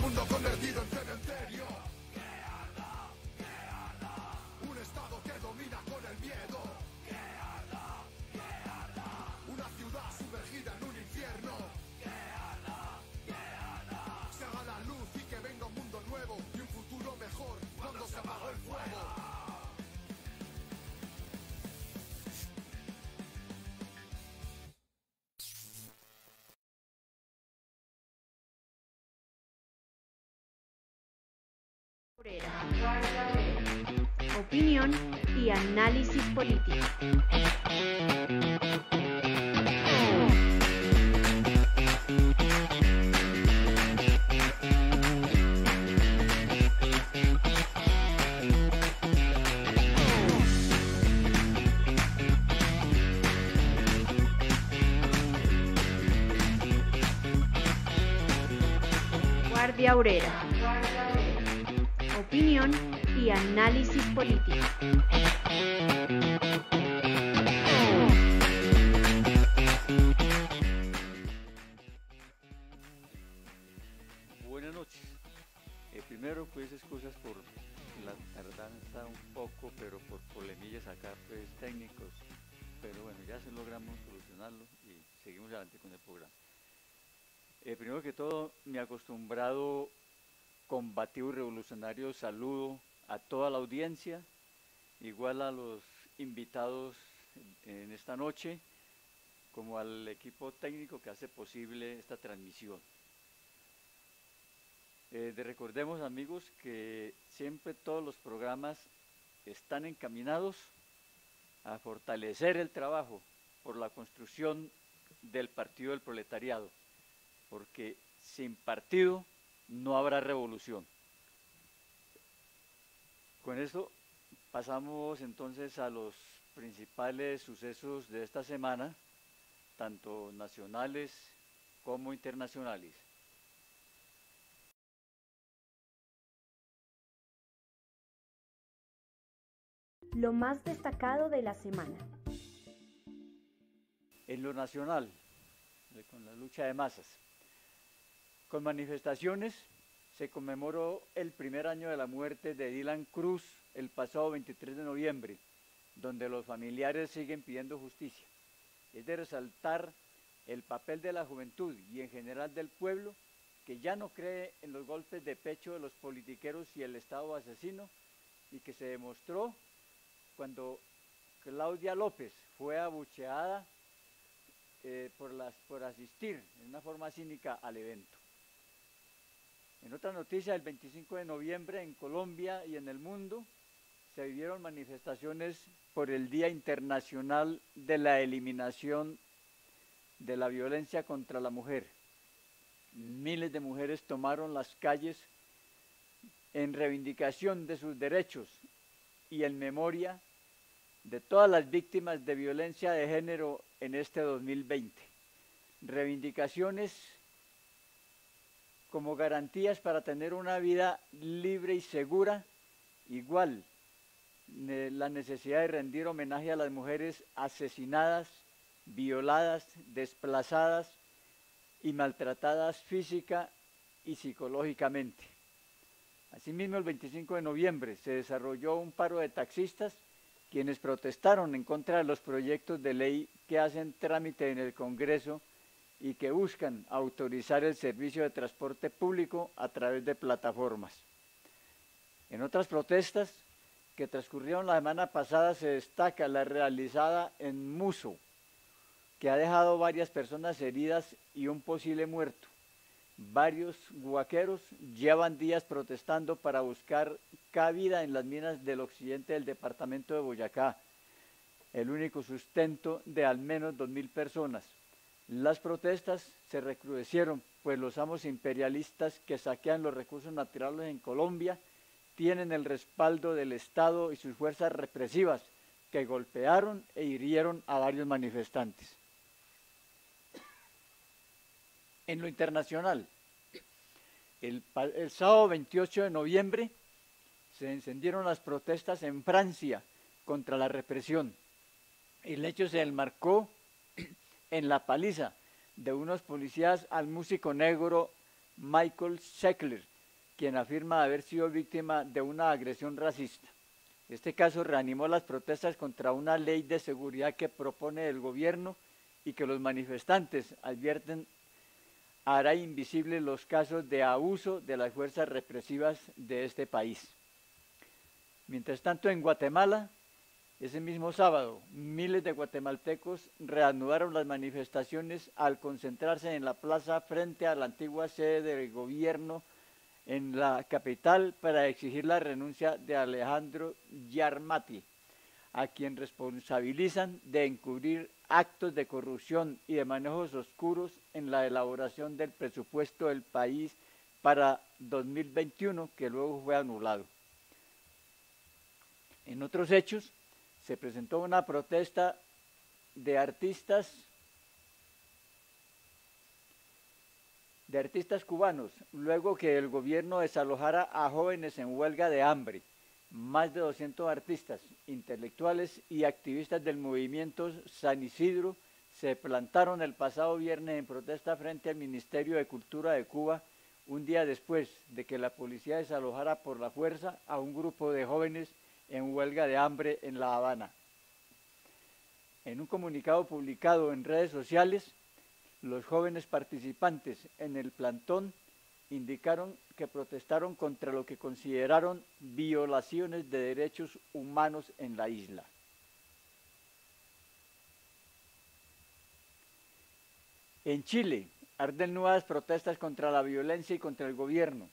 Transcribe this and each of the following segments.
mundo convertido en cementerio. Un estado que domina con el miedo. Una ciudad sumergida en un infierno. Se haga la luz y que venga un mundo nuevo y un futuro mejor cuando se apagó el fuego. Opinión y análisis político. Guardia Obrera. Opinión y análisis político. Buenas noches. Primero, pues, excusas por la tardanza un poco, pero por problemillas acá, pues, técnicos. Pero bueno, ya se logramos solucionarlo y seguimos adelante con el programa. Primero que todo, mi acostumbrado combativo y revolucionario saludo a toda la audiencia, igual a los invitados en esta noche, como al equipo técnico que hace posible esta transmisión. Recordemos, amigos, que siempre todos los programas están encaminados a fortalecer el trabajo por la construcción del Partido del Proletariado, porque sin partido no habrá revolución. Con esto pasamos entonces a los principales sucesos de esta semana, tanto nacionales como internacionales. Lo más destacado de la semana. En lo nacional, con la lucha de masas, con manifestaciones, se conmemoró el primer año de la muerte de Dylan Cruz el pasado 23 de noviembre, donde los familiares siguen pidiendo justicia. Es de resaltar el papel de la juventud y en general del pueblo, que ya no cree en los golpes de pecho de los politiqueros y el Estado asesino, y que se demostró cuando Claudia López fue abucheada por asistir en una forma cínica al evento. En otra noticia, el 25 de noviembre en Colombia y en el mundo se vivieron manifestaciones por el Día Internacional de la Eliminación de la Violencia contra la Mujer. Miles de mujeres tomaron las calles en reivindicación de sus derechos y en memoria de todas las víctimas de violencia de género en este 2020. Reivindicaciones como garantías para tener una vida libre y segura, igual la necesidad de rendir homenaje a las mujeres asesinadas, violadas, desplazadas y maltratadas física y psicológicamente. Asimismo, el 25 de noviembre se desarrolló un paro de taxistas, quienes protestaron en contra de los proyectos de ley que hacen trámite en el Congreso y que buscan autorizar el servicio de transporte público a través de plataformas. En otras protestas que transcurrieron la semana pasada se destaca la realizada en Muso, que ha dejado varias personas heridas y un posible muerto. Varios guaqueros llevan días protestando para buscar cabida en las minas del occidente del departamento de Boyacá, el único sustento de al menos 2.000 personas. Las protestas se recrudecieron, pues los amos imperialistas que saquean los recursos naturales en Colombia tienen el respaldo del Estado y sus fuerzas represivas, que golpearon e hirieron a varios manifestantes. En lo internacional, el sábado 28 de noviembre se encendieron las protestas en Francia contra la represión. El hecho se enmarcó en la paliza de unos policías al músico negro Michael Sackler, quien afirma haber sido víctima de una agresión racista. Este caso reanimó las protestas contra una ley de seguridad que propone el gobierno y que los manifestantes advierten hará invisibles los casos de abuso de las fuerzas represivas de este país. Mientras tanto, en Guatemala, ese mismo sábado, miles de guatemaltecos reanudaron las manifestaciones al concentrarse en la plaza frente a la antigua sede del gobierno en la capital para exigir la renuncia de Alejandro Yarmati, a quien responsabilizan de encubrir actos de corrupción y de manejos oscuros en la elaboración del presupuesto del país para 2021, que luego fue anulado. En otros hechos, se presentó una protesta de artistas cubanos, luego que el gobierno desalojara a jóvenes en huelga de hambre. Más de 200 artistas, intelectuales y activistas del movimiento San Isidro se plantaron el pasado viernes en protesta frente al Ministerio de Cultura de Cuba, un día después de que la policía desalojara por la fuerza a un grupo de jóvenes en huelga de hambre en La Habana. En un comunicado publicado en redes sociales, los jóvenes participantes en el plantón indicaron que protestaron contra lo que consideraron violaciones de derechos humanos en la isla. En Chile, arden nuevas protestas contra la violencia y contra el gobierno.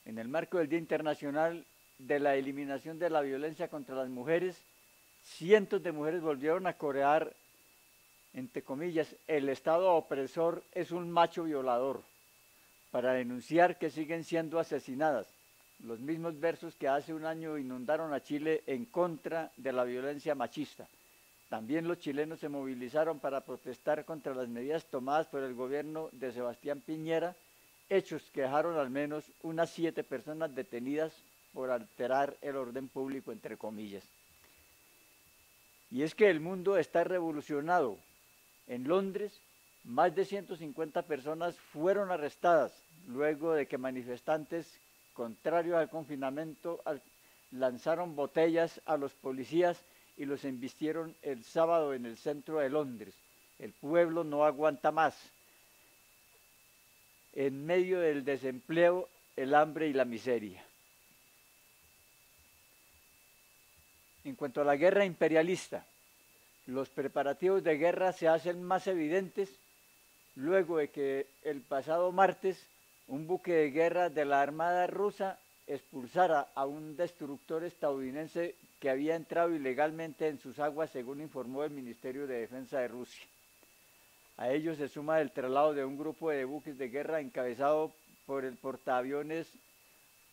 En el marco del Día Internacional de la Eliminación de la Violencia contra las Mujeres, cientos de mujeres volvieron a corear, entre comillas, el Estado opresor es un macho violador, para denunciar que siguen siendo asesinadas, los mismos versos que hace un año inundaron a Chile en contra de la violencia machista. También los chilenos se movilizaron para protestar contra las medidas tomadas por el gobierno de Sebastián Piñera, hechos que dejaron al menos unas 7 personas detenidas por alterar el orden público, entre comillas. Y es que el mundo está revolucionado. En Londres, más de 150 personas fueron arrestadas luego de que manifestantes, contrarios al confinamiento, lanzaron botellas a los policías y los embistieron el sábado en el centro de Londres. El pueblo no aguanta más. En medio del desempleo, el hambre y la miseria. En cuanto a la guerra imperialista, los preparativos de guerra se hacen más evidentes luego de que el pasado martes un buque de guerra de la Armada rusa expulsara a un destructor estadounidense que había entrado ilegalmente en sus aguas, según informó el Ministerio de Defensa de Rusia. A ello se suma el traslado de un grupo de buques de guerra encabezado por el portaaviones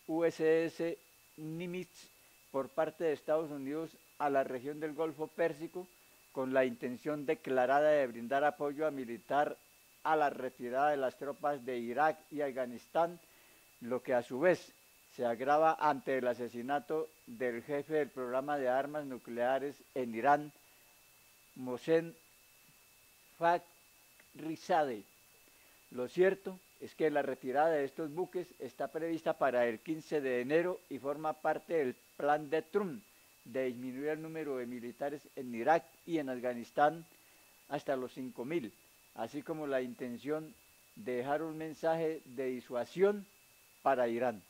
USS Nimitz por parte de Estados Unidos a la región del Golfo Pérsico, con la intención declarada de brindar apoyo militar a la retirada de las tropas de Irak y Afganistán, lo que a su vez se agrava ante el asesinato del jefe del programa de armas nucleares en Irán, Mohsen Fakhrizadeh. Lo cierto es que la retirada de estos buques está prevista para el 15 de enero y forma parte del plan de Trump de disminuir el número de militares en Irak y en Afganistán hasta los 5.000, así como la intención de dejar un mensaje de disuasión para Irán.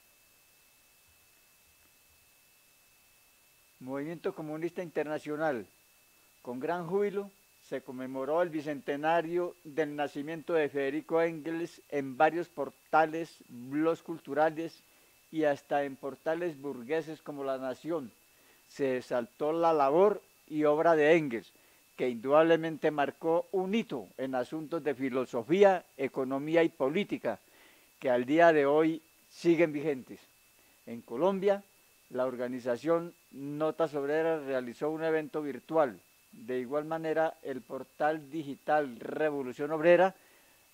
Movimiento Comunista Internacional. Con gran júbilo se conmemoró el bicentenario del nacimiento de Federico Engels en varios portales, blogs culturales y hasta en portales burgueses como La Nación. Se exaltó la labor y obra de Engels, que indudablemente marcó un hito en asuntos de filosofía, economía y política, que al día de hoy siguen vigentes. En Colombia, la organización Notas Obreras realizó un evento virtual. De igual manera, el portal digital Revolución Obrera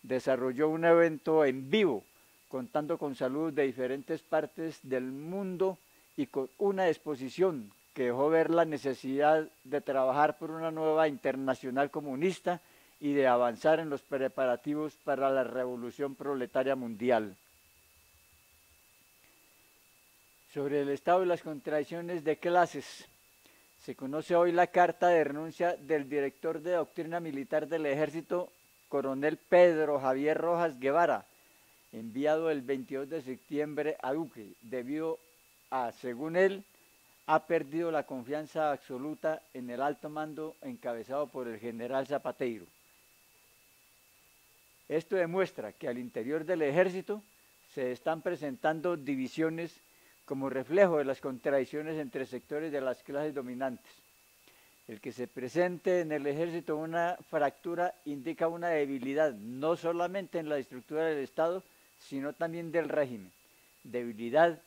desarrolló un evento en vivo, contando con saludos de diferentes partes del mundo y con una exposición que dejó ver la necesidad de trabajar por una nueva internacional comunista y de avanzar en los preparativos para la revolución proletaria mundial. Sobre el estado y las contradicciones de clases, se conoce hoy la carta de renuncia del director de doctrina militar del Ejército, coronel Pedro Javier Rojas Guevara, enviado el 22 de septiembre a Duque, debido a, según él, ha perdido la confianza absoluta en el alto mando encabezado por el general Zapateiro. Esto demuestra que al interior del ejército se están presentando divisiones como reflejo de las contradicciones entre sectores de las clases dominantes. El que se presente en el ejército una fractura indica una debilidad, no solamente en la estructura del Estado, sino también del régimen. Debilidad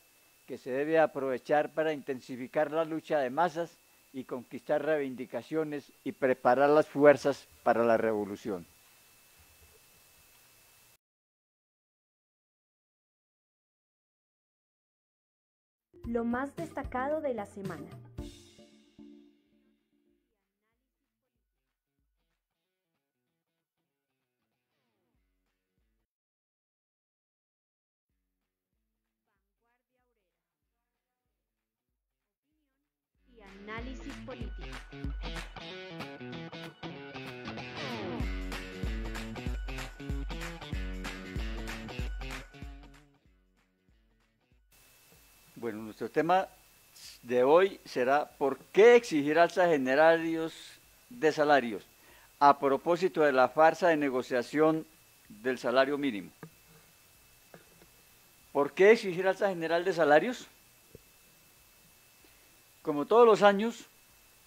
que se debe aprovechar para intensificar la lucha de masas y conquistar reivindicaciones y preparar las fuerzas para la revolución. Lo más destacado de la semana. Y análisis político. Bueno, nuestro tema de hoy será ¿por qué exigir alzas generales de salarios? A propósito de la farsa de negociación del salario mínimo. ¿Por qué exigir alza general de salarios? Como todos los años,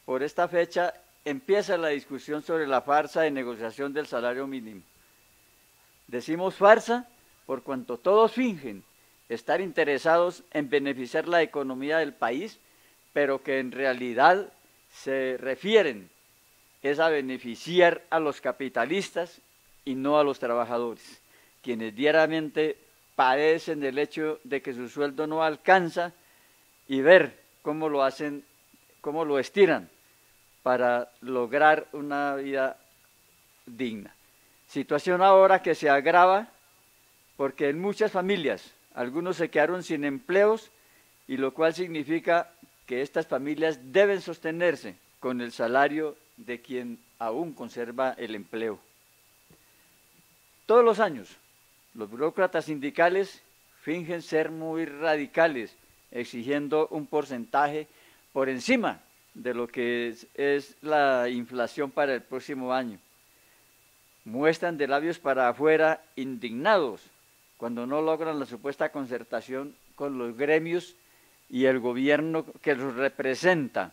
por esta fecha empieza la discusión sobre la farsa de negociación del salario mínimo. Decimos farsa por cuanto todos fingen estar interesados en beneficiar la economía del país, pero que en realidad se refieren es a beneficiar a los capitalistas y no a los trabajadores, quienes diariamente padecen el hecho de que su sueldo no alcanza y ver cómo lo hacen, cómo lo estiran para lograr una vida digna. Situación ahora que se agrava porque en muchas familias algunos se quedaron sin empleos y lo cual significa que estas familias deben sostenerse con el salario de quien aún conserva el empleo. Todos los años, los burócratas sindicales fingen ser muy radicales, exigiendo un porcentaje por encima de lo que es la inflación para el próximo año. Muestran de labios para afuera indignados cuando no logran la supuesta concertación con los gremios y el gobierno que los representa,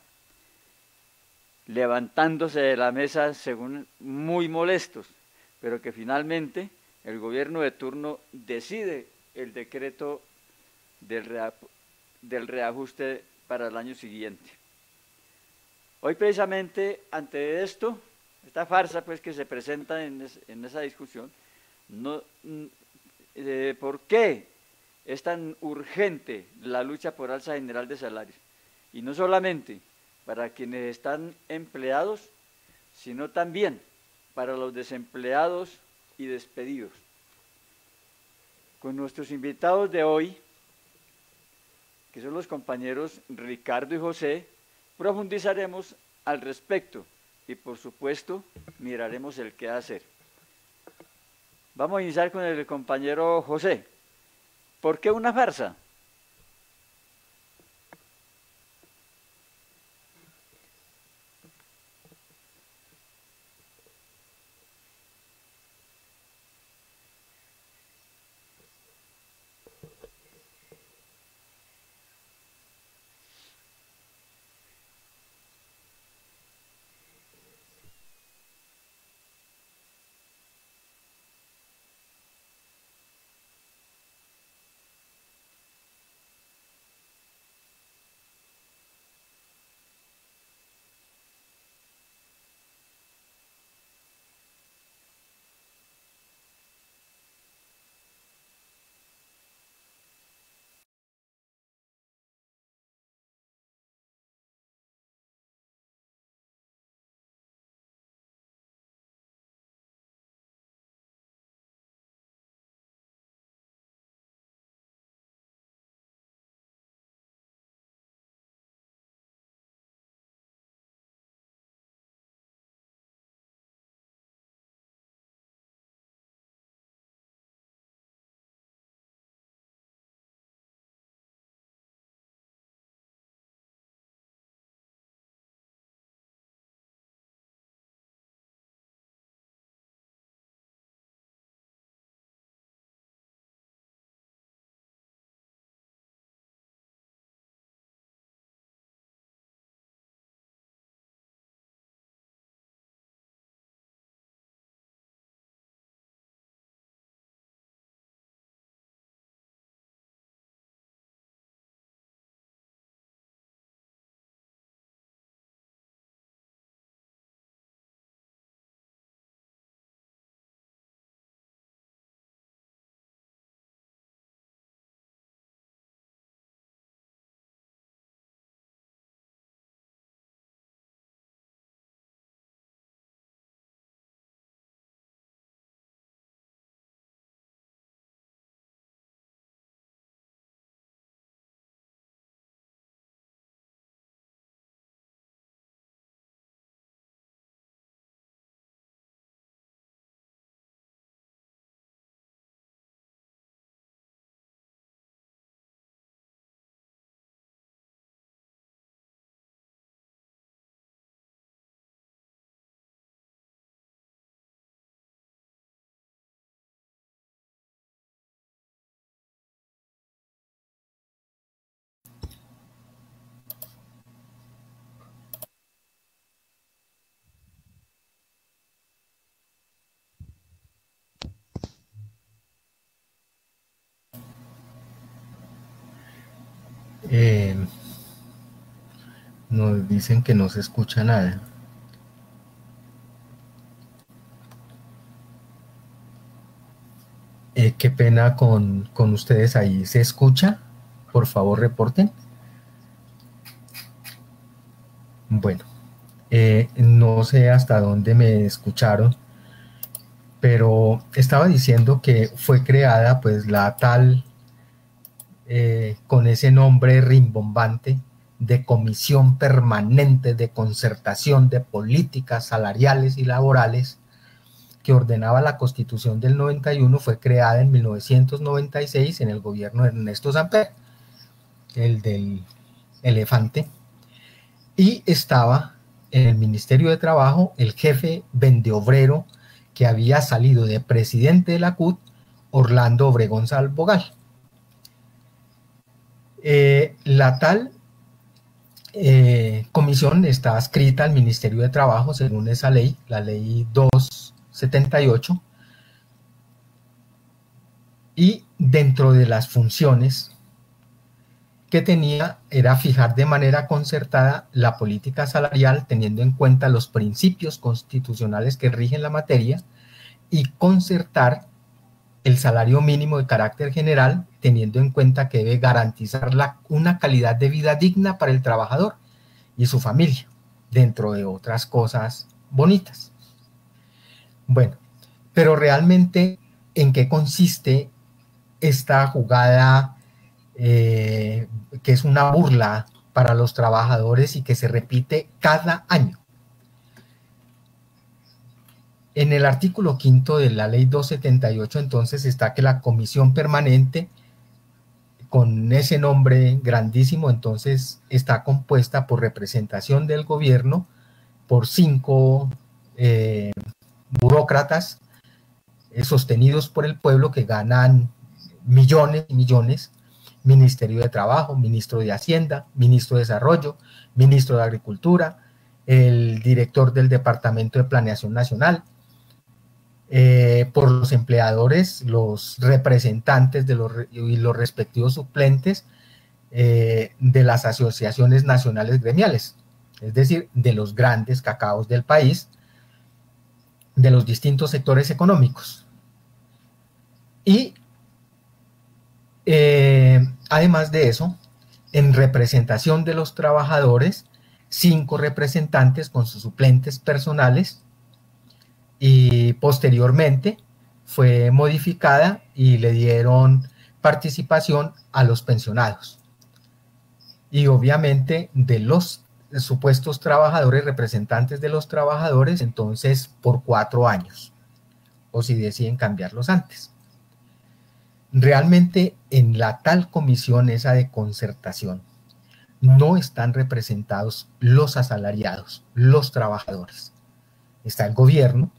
levantándose de la mesa según muy molestos, pero que finalmente el gobierno de turno decide el decreto del reajuste para el año siguiente. Hoy precisamente ante esto, esta farsa pues que se presenta en esa discusión, ¿por qué es tan urgente la lucha por alza general de salarios? Y no solamente para quienes están empleados, sino también para los desempleados y despedidos. Con nuestros invitados de hoy, que son los compañeros Ricardo y José, profundizaremos al respecto y por supuesto miraremos el qué hacer. Vamos a iniciar con el compañero José. ¿Por qué una farsa? Nos dicen que no se escucha nada. Qué pena con ustedes ahí. ¿Se escucha? Por favor, reporten. Bueno, no sé hasta dónde me escucharon, pero estaba diciendo que fue creada pues la tal, con ese nombre rimbombante, de Comisión Permanente de Concertación de Políticas Salariales y Laborales, que ordenaba la Constitución del 91, fue creada en 1996 en el gobierno de Ernesto Samper, el del elefante, y estaba en el Ministerio de Trabajo el jefe vendeobrero que había salido de presidente de la CUT, Orlando Obregón Salvogal. La tal comisión está adscrita al Ministerio de Trabajo según esa ley, la ley 278, y dentro de las funciones que tenía era fijar de manera concertada la política salarial teniendo en cuenta los principios constitucionales que rigen la materia y concertar el salario mínimo de carácter general teniendo en cuenta que debe garantizar una calidad de vida digna para el trabajador y su familia, dentro de otras cosas bonitas. Bueno, pero realmente, ¿en qué consiste esta jugada que es una burla para los trabajadores y que se repite cada año? En el artículo 5 de la ley 278 entonces está que la comisión permanente, con ese nombre grandísimo, entonces está compuesta por representación del gobierno, por 5 burócratas sostenidos por el pueblo que ganan millones y millones: Ministerio de Trabajo, Ministro de Hacienda, Ministro de Desarrollo, Ministro de Agricultura, el director del Departamento de Planeación Nacional, por los empleadores, los representantes y los respectivos suplentes de las asociaciones nacionales gremiales, es decir, de los grandes cacaos del país, de los distintos sectores económicos. Y además de eso, en representación de los trabajadores, 5 representantes con sus suplentes personales, y posteriormente fue modificada y le dieron participación a los pensionados. Y obviamente de los supuestos trabajadores, representantes de los trabajadores, entonces por 4 años, o si deciden cambiarlos antes. Realmente en la tal comisión esa de concertación no están representados los asalariados, los trabajadores. Está el gobierno,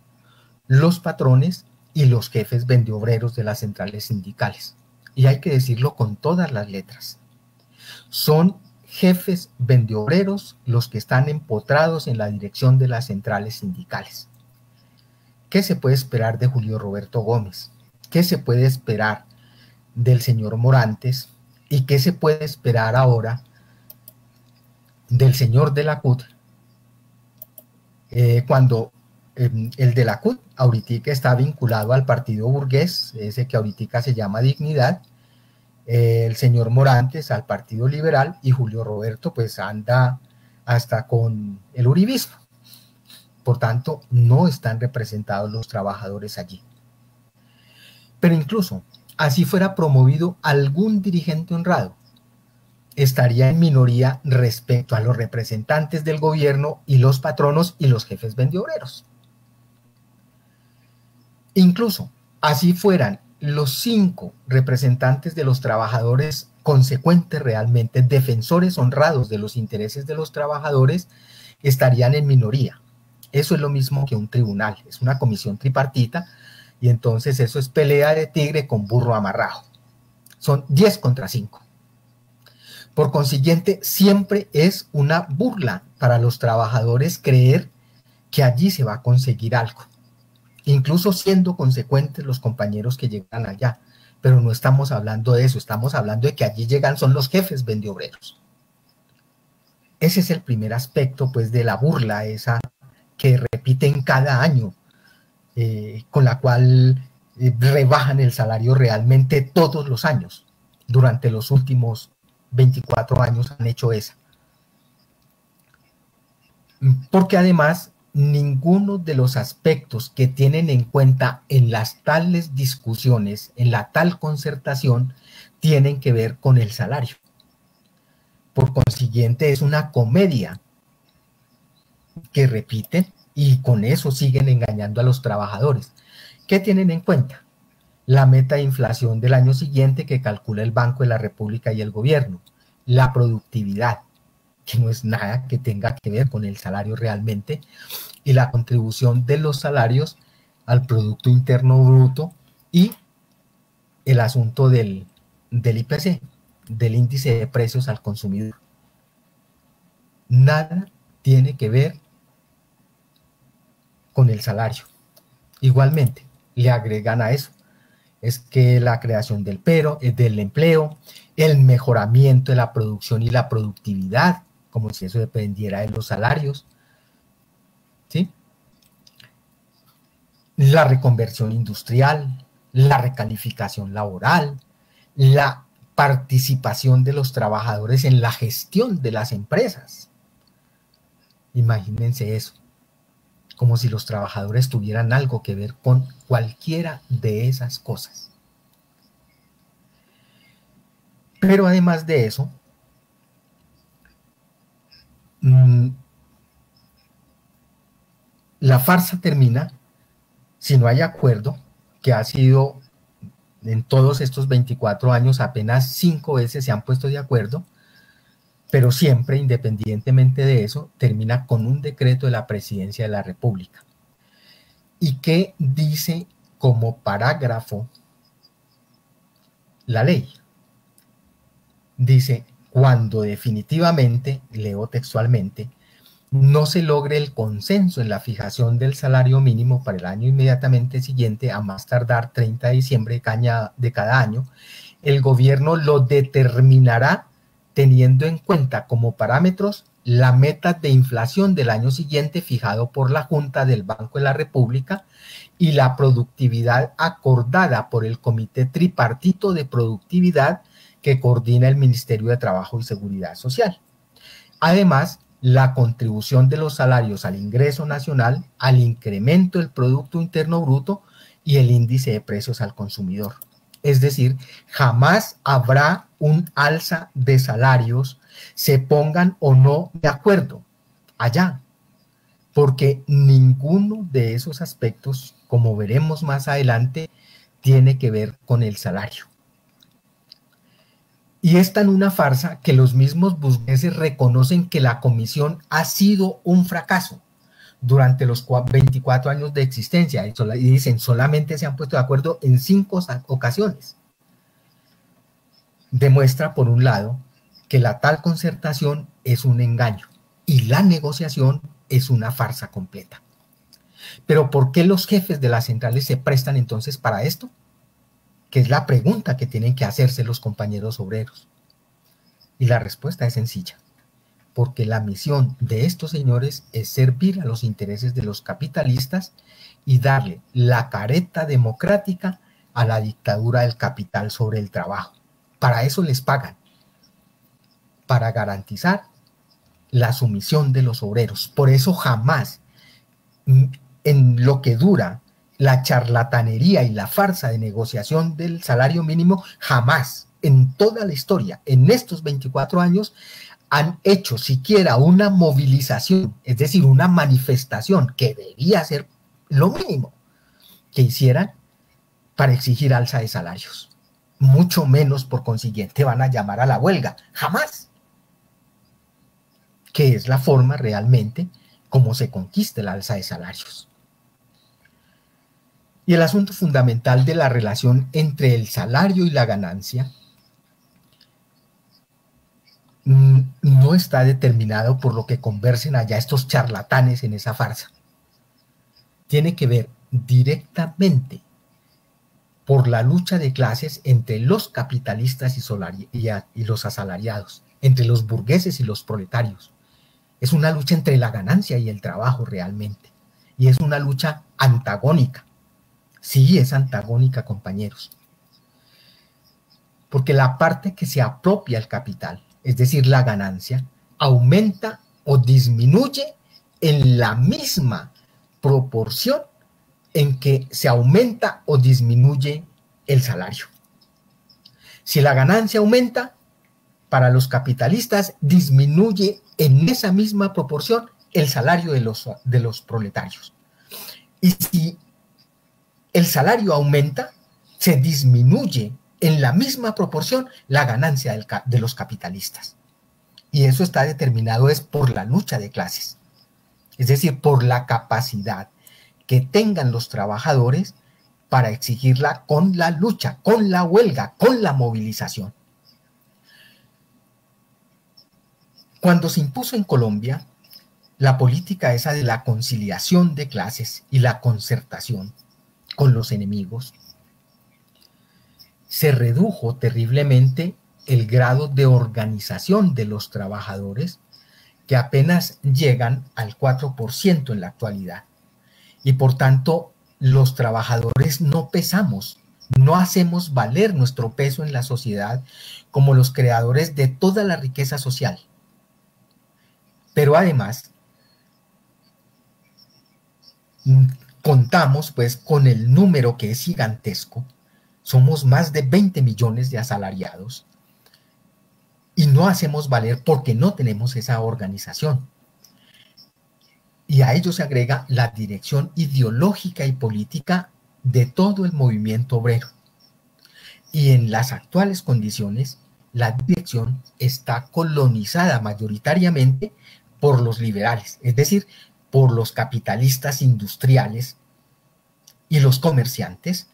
los patrones y los jefes vendeobreros de las centrales sindicales. Y hay que decirlo con todas las letras. Son jefes vendeobreros los que están empotrados en la dirección de las centrales sindicales. ¿Qué se puede esperar de Julio Roberto Gómez? ¿Qué se puede esperar del señor Morantes? ¿Y qué se puede esperar ahora del señor de la CUT? Cuando el de la CUT ahorita está vinculado al partido burgués, ese que ahorita se llama Dignidad, el señor Morantes al Partido Liberal, y Julio Roberto pues anda hasta con el uribismo. Por tanto, no están representados los trabajadores allí. Pero incluso, así fuera promovido algún dirigente honrado, estaría en minoría respecto a los representantes del gobierno y los patronos y los jefes vendeobreros. Incluso, así fueran los 5 representantes de los trabajadores consecuentes realmente, defensores honrados de los intereses de los trabajadores, estarían en minoría. Eso es lo mismo que un tribunal, es una comisión tripartita, y entonces eso es pelea de tigre con burro amarrado. Son 10 contra 5. Por consiguiente, siempre es una burla para los trabajadores creer que allí se va a conseguir algo, incluso siendo consecuentes los compañeros que llegan allá. pero no estamos hablando de eso, estamos hablando de que allí llegan, son los jefes vendeobreros. Ese es el primer aspecto, pues, de la burla esa que repiten cada año, con la cual rebajan el salario realmente todos los años. Durante los últimos 24 años han hecho esa. Porque además ninguno de los aspectos que tienen en cuenta en las tales discusiones, en la tal concertación, tienen que ver con el salario. Por consiguiente, es una comedia que repiten y con eso siguen engañando a los trabajadores. ¿Qué tienen en cuenta? La meta de inflación del año siguiente que calcula el Banco de la República y el gobierno, la productividad, que no es nada que tenga que ver con el salario realmente, y la contribución de los salarios al Producto Interno Bruto y el asunto del IPC, del índice de precios al consumidor. Nada tiene que ver con el salario. Igualmente, le agregan a eso, es que la creación del empleo, el mejoramiento de la producción y la productividad, como si eso dependiera de los salarios, ¿sí? La reconversión industrial, la recalificación laboral, la participación de los trabajadores en la gestión de las empresas. Imagínense eso, como si los trabajadores tuvieran algo que ver con cualquiera de esas cosas. Pero además de eso, la farsa termina si no hay acuerdo, que ha sido en todos estos 24 años apenas 5 veces se han puesto de acuerdo, pero siempre, independientemente de eso, termina con un decreto de la Presidencia de la República. ¿Y qué dice como parágrafo la ley? Dice, cuando definitivamente, leo textualmente, no se logre el consenso en la fijación del salario mínimo para el año inmediatamente siguiente, a más tardar 30 de diciembre de cada año, el gobierno lo determinará teniendo en cuenta como parámetros la meta de inflación del año siguiente fijado por la Junta del Banco de la República y la productividad acordada por el Comité Tripartito de Productividad que coordina el Ministerio de Trabajo y Seguridad Social. Además, la contribución de los salarios al ingreso nacional, al incremento del Producto Interno Bruto y el índice de precios al consumidor. Es decir, jamás habrá un alza de salarios, se pongan o no de acuerdo allá, porque ninguno de esos aspectos, como veremos más adelante, tiene que ver con el salario. Y es tan una farsa que los mismos burgueses reconocen que la comisión ha sido un fracaso durante los 24 años de existencia, y dicen solamente se han puesto de acuerdo en 5 ocasiones. Demuestra, por un lado, que la tal concertación es un engaño y la negociación es una farsa completa. Pero ¿por qué los jefes de las centrales se prestan entonces para esto? Que es la pregunta que tienen que hacerse los compañeros obreros. Y la respuesta es sencilla. Porque la misión de estos señores es servir a los intereses de los capitalistas y darle la careta democrática a la dictadura del capital sobre el trabajo. Para eso les pagan, para garantizar la sumisión de los obreros. Por eso jamás, en lo que dura la charlatanería y la farsa de negociación del salario mínimo, jamás en toda la historia, en estos 24 años, han hecho siquiera una movilización, es decir, una manifestación que debía ser lo mínimo que hicieran para exigir alza de salarios. Mucho menos, por consiguiente, van a llamar a la huelga. Jamás. Que es la forma realmente como se conquista el alza de salarios. Y el asunto fundamental de la relación entre el salario y la ganancia no está determinado por lo que conversen allá estos charlatanes en esa farsa. Tiene que ver directamente por la lucha de clases entre los capitalistas y los asalariados, entre los burgueses y los proletarios. Es una lucha entre la ganancia y el trabajo realmente. Y es una lucha antagónica. Sí, es antagónica, compañeros. Porque la parte que se apropia el capital, es decir, la ganancia, aumenta o disminuye en la misma proporción en que se aumenta o disminuye el salario. Si la ganancia aumenta, para los capitalistas disminuye en esa misma proporción el salario de los proletarios. Y si el salario aumenta, se disminuye en la misma proporción la ganancia de los capitalistas. Y eso está determinado es por la lucha de clases, es decir, por la capacidad que tengan los trabajadores para exigirla con la lucha, con la huelga, con la movilización. Cuando se impuso en Colombia la política esa de la conciliación de clases y la concertación con los enemigos, se redujo terriblemente el grado de organización de los trabajadores, que apenas llegan al 4% en la actualidad. Y por tanto, los trabajadores no pesamos, no hacemos valer nuestro peso en la sociedad como los creadores de toda la riqueza social. Pero además, contamos pues con el número que es gigantesco. Somos más de 20 millones de asalariados y no hacemos valer porque no tenemos esa organización. Y a ello se agrega la dirección ideológica y política de todo el movimiento obrero. Y en las actuales condiciones, la dirección está colonizada mayoritariamente por los liberales, es decir, por los capitalistas industriales y los comerciantes,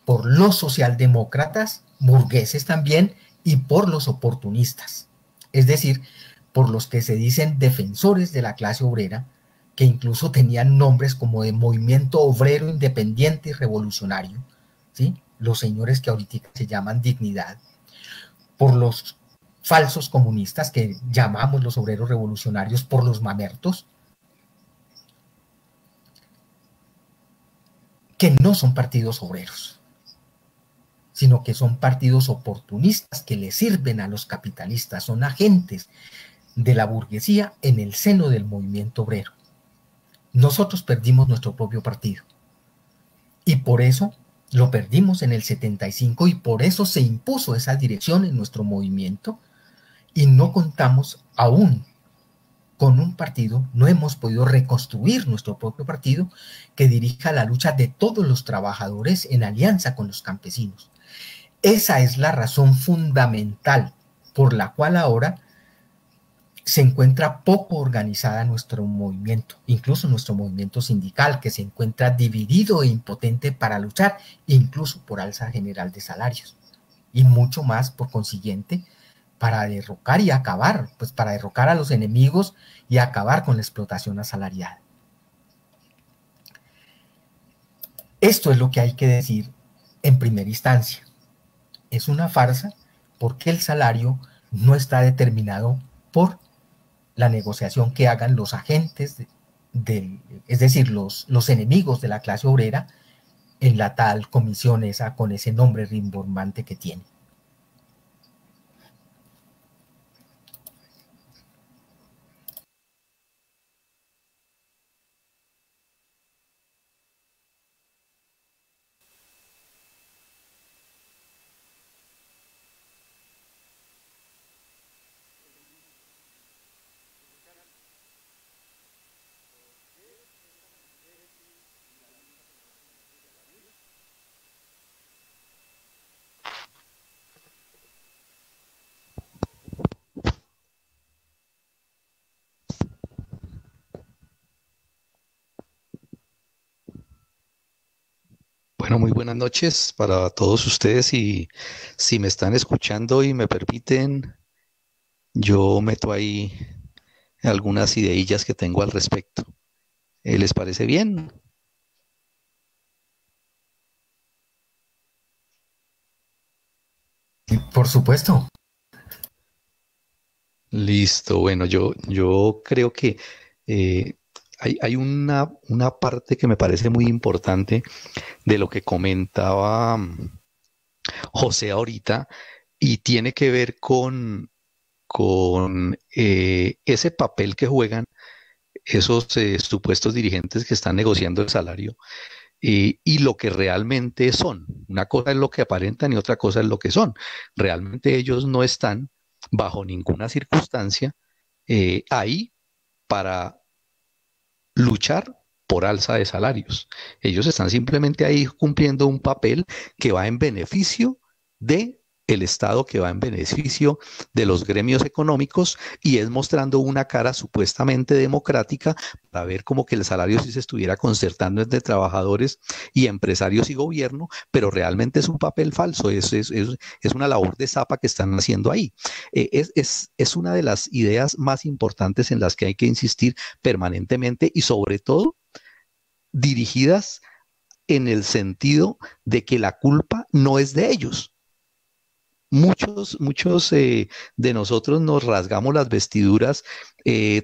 por los socialdemócratas, burgueses también, y por los oportunistas, es decir, por los que se dicen defensores de la clase obrera, que incluso tenían nombres como de movimiento obrero independiente y revolucionario, ¿sí? Los señores que ahorita se llaman Dignidad, por los falsos comunistas que llamamos los obreros revolucionarios, por los mamertos, que no son partidos obreros, sino que son partidos oportunistas que le sirven a los capitalistas, son agentes de la burguesía en el seno del movimiento obrero. Nosotros perdimos nuestro propio partido y por eso lo perdimos en el 75 y por eso se impuso esa dirección en nuestro movimiento y no contamos aún con un partido, no hemos podido reconstruir nuestro propio partido que dirija la lucha de todos los trabajadores en alianza con los campesinos. Esa es la razón fundamental por la cual ahora se encuentra poco organizada nuestro movimiento, incluso nuestro movimiento sindical, que se encuentra dividido e impotente para luchar, incluso por alza general de salarios, y mucho más, por consiguiente, para derrocar y acabar, pues para derrocar a los enemigos y acabar con la explotación asalariada. Esto es lo que hay que decir en primera instancia. Es una farsa porque el salario no está determinado por la negociación que hagan los agentes, es decir, los enemigos de la clase obrera en la tal comisión esa con ese nombre rimbombante que tiene. Bueno, muy buenas noches para todos ustedes y si me están escuchando y me permiten, yo meto ahí algunas ideillas que tengo al respecto. ¿Les parece bien? Por supuesto. Listo, bueno, yo creo que hay una parte que me parece muy importante de lo que comentaba José ahorita y tiene que ver con ese papel que juegan esos supuestos dirigentes que están negociando el salario y lo que realmente son. Una cosa es lo que aparentan y otra cosa es lo que son. Realmente ellos no están bajo ninguna circunstancia ahí para luchar por alza de salarios. Ellos están simplemente ahí cumpliendo un papel que va en beneficio de el Estado, que va en beneficio de los gremios económicos y es mostrando una cara supuestamente democrática para ver como que el salario sí se estuviera concertando entre trabajadores y empresarios y gobierno, pero realmente es un papel falso, es una labor de zapa que están haciendo ahí. Es una de las ideas más importantes en las que hay que insistir permanentemente y sobre todo dirigidas en el sentido de que la culpa no es de ellos. Muchos de nosotros nos rasgamos las vestiduras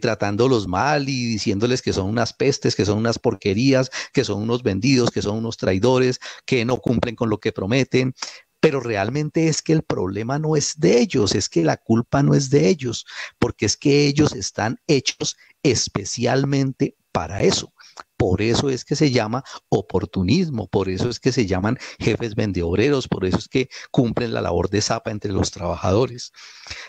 tratándolos mal y diciéndoles que son unas pestes, que son unas porquerías, que son unos vendidos, que son unos traidores, que no cumplen con lo que prometen. Pero realmente es que el problema no es de ellos, es que la culpa no es de ellos, porque es que ellos están hechos especialmente para eso. Por eso es que se llama oportunismo, por eso es que se llaman jefes vendeobreros, por eso es que cumplen la labor de zapa entre los trabajadores.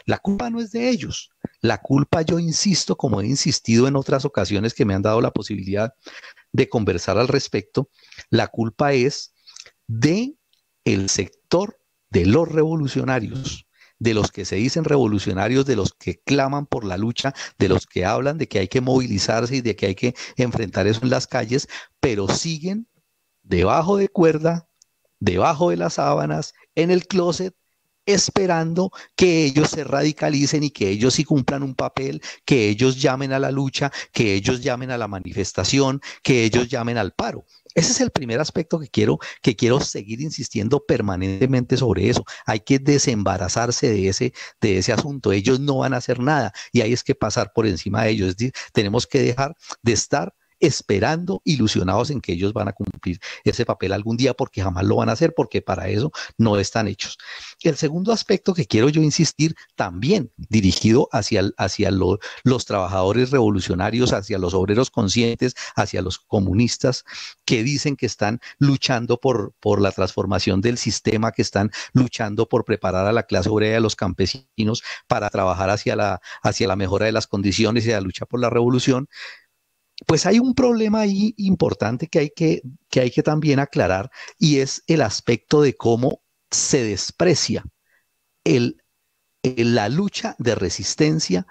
La culpa no es de ellos. La culpa, yo insisto, como he insistido en otras ocasiones que me han dado la posibilidad de conversar al respecto, la culpa es de el sector de los revolucionarios, de los que se dicen revolucionarios, de los que claman por la lucha, de los que hablan de que hay que movilizarse y de que hay que enfrentar eso en las calles, pero siguen debajo de cuerda, debajo de las sábanas, en el closet, esperando que ellos se radicalicen y que ellos sí cumplan un papel, que ellos llamen a la lucha, que ellos llamen a la manifestación, que ellos llamen al paro. Ese es el primer aspecto que quiero seguir insistiendo permanentemente sobre eso. Hay que desembarazarse de ese asunto. Ellos no van a hacer nada y hay es que pasar por encima de ellos. Es decir, tenemos que dejar de estar esperando, ilusionados en que ellos van a cumplir ese papel algún día, porque jamás lo van a hacer, porque para eso no están hechos. El segundo aspecto que quiero yo insistir, también dirigido hacia los trabajadores revolucionarios, hacia los obreros conscientes, hacia los comunistas que dicen que están luchando por la transformación del sistema, que están luchando por preparar a la clase obrera y a los campesinos para trabajar hacia la mejora de las condiciones y la lucha por la revolución. Pues hay un problema ahí importante que hay que también aclarar y es el aspecto de cómo se desprecia la lucha de resistencia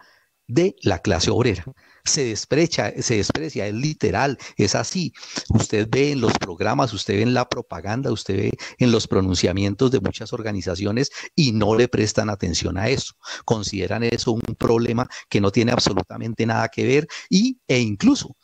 de la clase obrera. Se desprecia, es literal, es así. Usted ve en los programas, usted ve en la propaganda, usted ve en los pronunciamientos de muchas organizaciones y no le prestan atención a eso. Consideran eso un problema que no tiene absolutamente nada que ver e incluso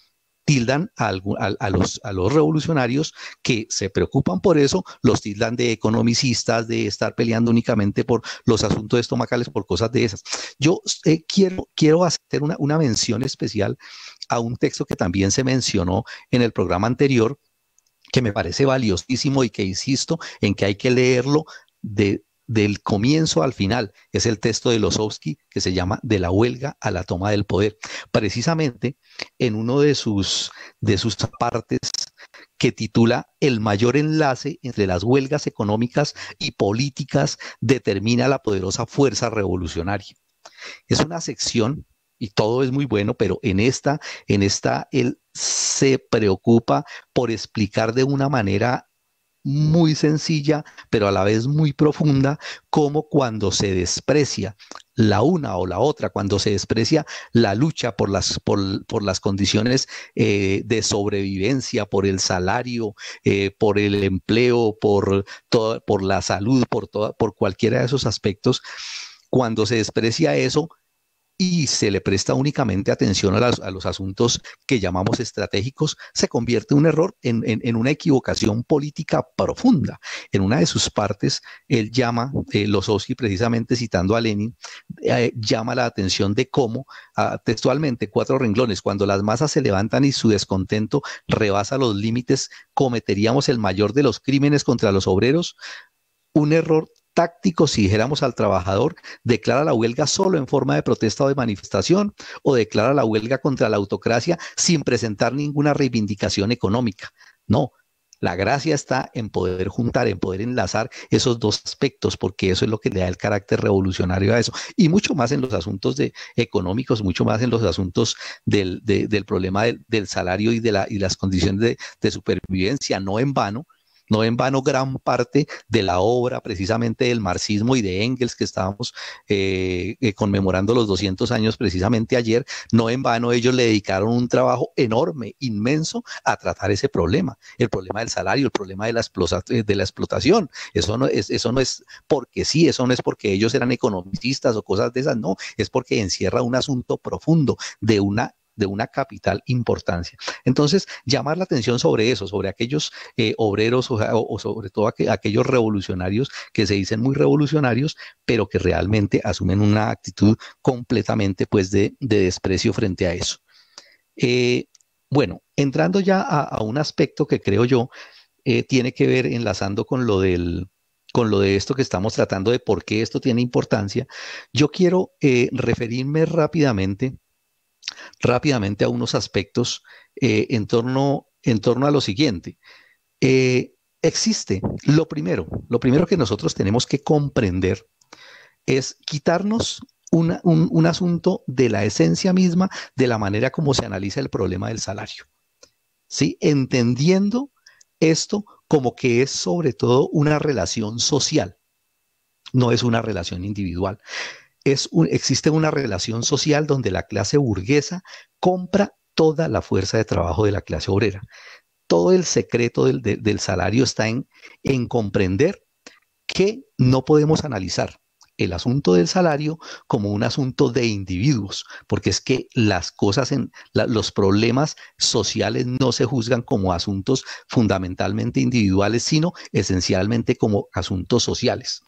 tildan a los revolucionarios que se preocupan por eso, los tildan de economicistas, de estar peleando únicamente por los asuntos estomacales, por cosas de esas. Yo quiero hacer una mención especial a un texto que también se mencionó en el programa anterior, que me parece valiosísimo y que insisto en que hay que leerlo del comienzo al final. Es el texto de Losowski que se llama De la huelga a la toma del poder. Precisamente en uno de sus partes que titula El mayor enlace entre las huelgas económicas y políticas determina la poderosa fuerza revolucionaria. Es una sección y todo es muy bueno, pero en esta él se preocupa por explicar de una manera muy sencilla, pero a la vez muy profunda, como cuando se desprecia la una o la otra, cuando se desprecia la lucha por las condiciones de sobrevivencia, por el salario, por el empleo, por la salud, por cualquiera de esos aspectos, cuando se desprecia eso, y se le presta únicamente atención a los asuntos que llamamos estratégicos, se convierte un error en una equivocación política profunda. En una de sus partes, él llama, Losowski, precisamente citando a Lenin, llama la atención de cómo, textualmente, 4 renglones, cuando las masas se levantan y su descontento rebasa los límites, cometeríamos el mayor de los crímenes contra los obreros, un error táctico si dijéramos al trabajador, declara la huelga solo en forma de protesta o de manifestación, o declara la huelga contra la autocracia sin presentar ninguna reivindicación económica. No, la gracia está en poder juntar, en poder enlazar esos dos aspectos, porque eso es lo que le da el carácter revolucionario a eso. Y mucho más en los asuntos económicos, mucho más en los asuntos del problema del salario y de las condiciones de supervivencia. No en vano, gran parte de la obra precisamente del marxismo y de Engels, que estábamos conmemorando los 200 años precisamente ayer, no en vano ellos le dedicaron un trabajo enorme, inmenso, a tratar ese problema, el problema del salario, el problema de la explotación. Eso no es porque sí, eso no es porque ellos eran economistas o cosas de esas, no, es porque encierra un asunto profundo de una capital importancia. Entonces, llamar la atención sobre eso, sobre aquellos obreros o sobre todo aquellos revolucionarios que se dicen muy revolucionarios, pero que realmente asumen una actitud completamente pues de desprecio frente a eso. Bueno, entrando ya a un aspecto que creo yo tiene que ver, enlazando con lo de esto que estamos tratando, de por qué esto tiene importancia, yo quiero referirme rápidamente a unos aspectos en torno a lo siguiente. Existe, lo primero que nosotros tenemos que comprender es quitarnos un asunto de la esencia misma de la manera como se analiza el problema del salario, ¿sí? Entendiendo esto como que es sobre todo una relación social, no es una relación individual. Existe una relación social donde la clase burguesa compra toda la fuerza de trabajo de la clase obrera. Todo el secreto del salario está en comprender que no podemos analizar el asunto del salario como un asunto de individuos, porque es que las cosas, los problemas sociales no se juzgan como asuntos fundamentalmente individuales, sino esencialmente como asuntos sociales.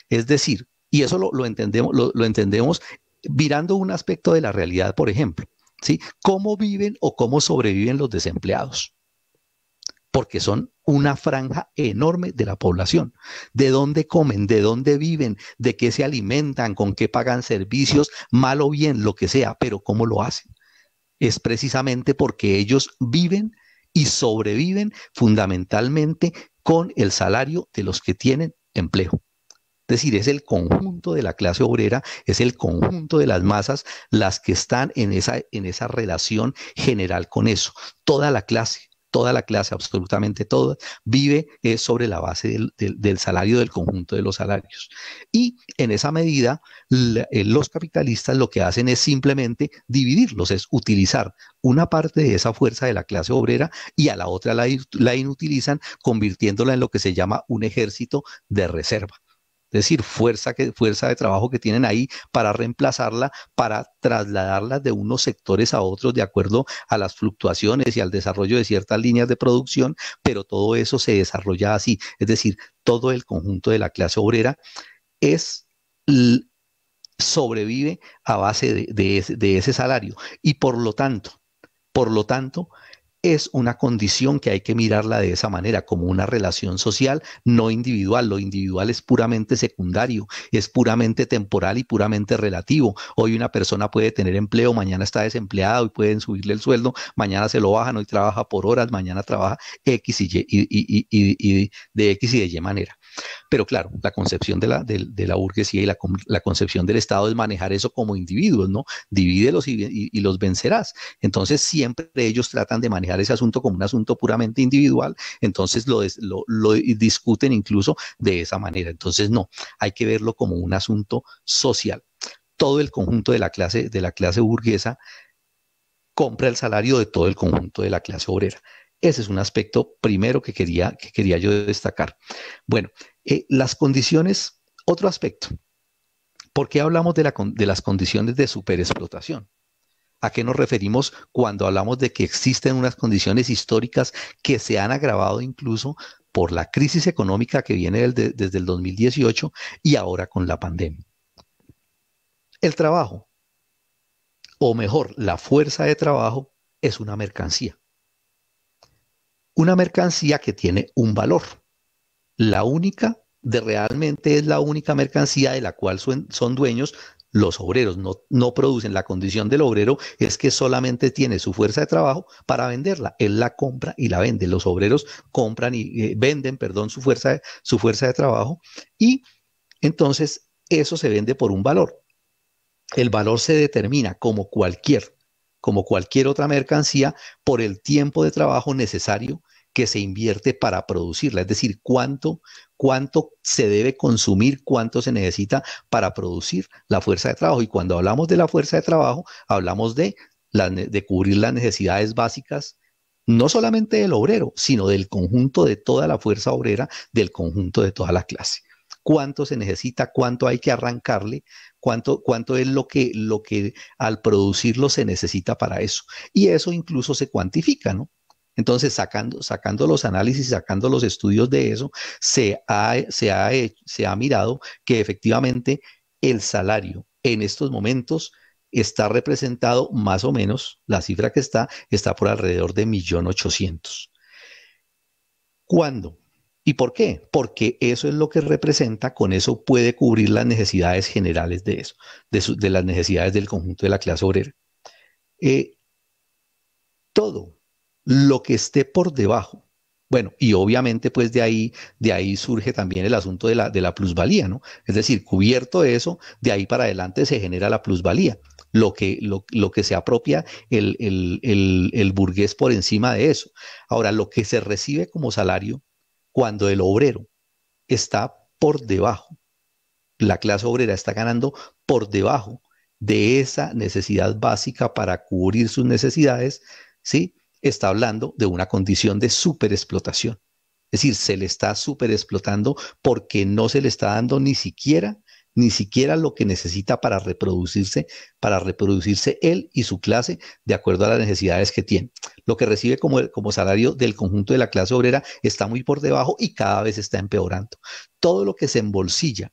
Es decir, y eso lo entendemos mirando un aspecto de la realidad, por ejemplo, ¿sí? ¿Cómo viven o cómo sobreviven los desempleados? Porque son una franja enorme de la población. ¿De dónde comen? ¿De dónde viven? ¿De qué se alimentan? ¿Con qué pagan servicios? Mal o bien, lo que sea, pero ¿cómo lo hacen? Es precisamente porque ellos viven y sobreviven fundamentalmente con el salario de los que tienen empleo. Es decir, es el conjunto de la clase obrera, es el conjunto de las masas las que están en esa relación general con eso. Toda la clase, absolutamente toda, vive sobre la base del salario, del conjunto de los salarios. Y en esa medida, los capitalistas lo que hacen es simplemente dividirlos, es utilizar una parte de esa fuerza de la clase obrera y a la otra la inutilizan, convirtiéndola en lo que se llama un ejército de reserva. Es decir, fuerza de trabajo que tienen ahí para reemplazarla, para trasladarla de unos sectores a otros de acuerdo a las fluctuaciones y al desarrollo de ciertas líneas de producción, pero todo eso se desarrolla así. Es decir, todo el conjunto de la clase obrera sobrevive a base de ese salario y por lo tanto, es una condición que hay que mirarla de esa manera, como una relación social, no individual. Lo individual es puramente secundario, es puramente temporal y puramente relativo. Hoy una persona puede tener empleo, mañana está desempleada, hoy pueden subirle el sueldo, mañana se lo bajan, hoy trabaja por horas, mañana trabaja X y de X y de Y manera. Pero claro, la concepción de la burguesía y la concepción del Estado es manejar eso como individuos, ¿no? Divídelos y los vencerás. Entonces siempre ellos tratan de manejar ese asunto como un asunto puramente individual, entonces lo discuten incluso de esa manera. Entonces no, hay que verlo como un asunto social. Todo el conjunto de la clase burguesa compra el salario de todo el conjunto de la clase obrera. Ese es un aspecto primero que quería yo destacar. Bueno, las condiciones, otro aspecto. ¿Por qué hablamos de las condiciones de superexplotación? ¿A qué nos referimos cuando hablamos de que existen unas condiciones históricas que se han agravado incluso por la crisis económica que viene desde el 2018 y ahora con la pandemia? El trabajo, o mejor, la fuerza de trabajo, es una mercancía. Una mercancía que tiene un valor. Realmente es la única mercancía de la cual son dueños los obreros. No producen. La condición del obrero es que solamente tiene su fuerza de trabajo para venderla. Él la compra y la vende. Los obreros compran y venden, perdón, su fuerza de trabajo, y entonces eso se vende por un valor. El valor se determina como cualquier otra mercancía por el tiempo de trabajo necesario que se invierte para producirla, es decir, cuánto se debe consumir, cuánto se necesita para producir la fuerza de trabajo. Y cuando hablamos de la fuerza de trabajo, hablamos de cubrir las necesidades básicas, no solamente del obrero, sino del conjunto de toda la fuerza obrera, del conjunto de toda la clase. Cuánto se necesita, cuánto hay que arrancarle, cuánto es lo que al producirlo se necesita para eso. Y eso incluso se cuantifica, ¿no? Entonces, sacando los análisis, sacando los estudios de eso, se ha mirado que efectivamente el salario en estos momentos está representado más o menos, la cifra que está por alrededor de 1.800.000. ¿Cuándo? ¿Y por qué? Porque eso es lo que representa, con eso puede cubrir las necesidades generales de eso, de las necesidades del conjunto de la clase obrera. Todo lo que esté por debajo, bueno, y obviamente pues de ahí surge también el asunto de la plusvalía, ¿no? Es decir, cubierto eso, de ahí para adelante se genera la plusvalía, lo que se apropia el burgués por encima de eso. Ahora, lo que se recibe como salario cuando el obrero está por debajo, la clase obrera está ganando por debajo de esa necesidad básica para cubrir sus necesidades, ¿sí? Está hablando de una condición de superexplotación. Es decir, se le está superexplotando porque no se le está dando ni siquiera lo que necesita para reproducirse él y su clase de acuerdo a las necesidades que tiene. Lo que recibe como salario del conjunto de la clase obrera está muy por debajo y cada vez está empeorando. Todo lo que se embolsilla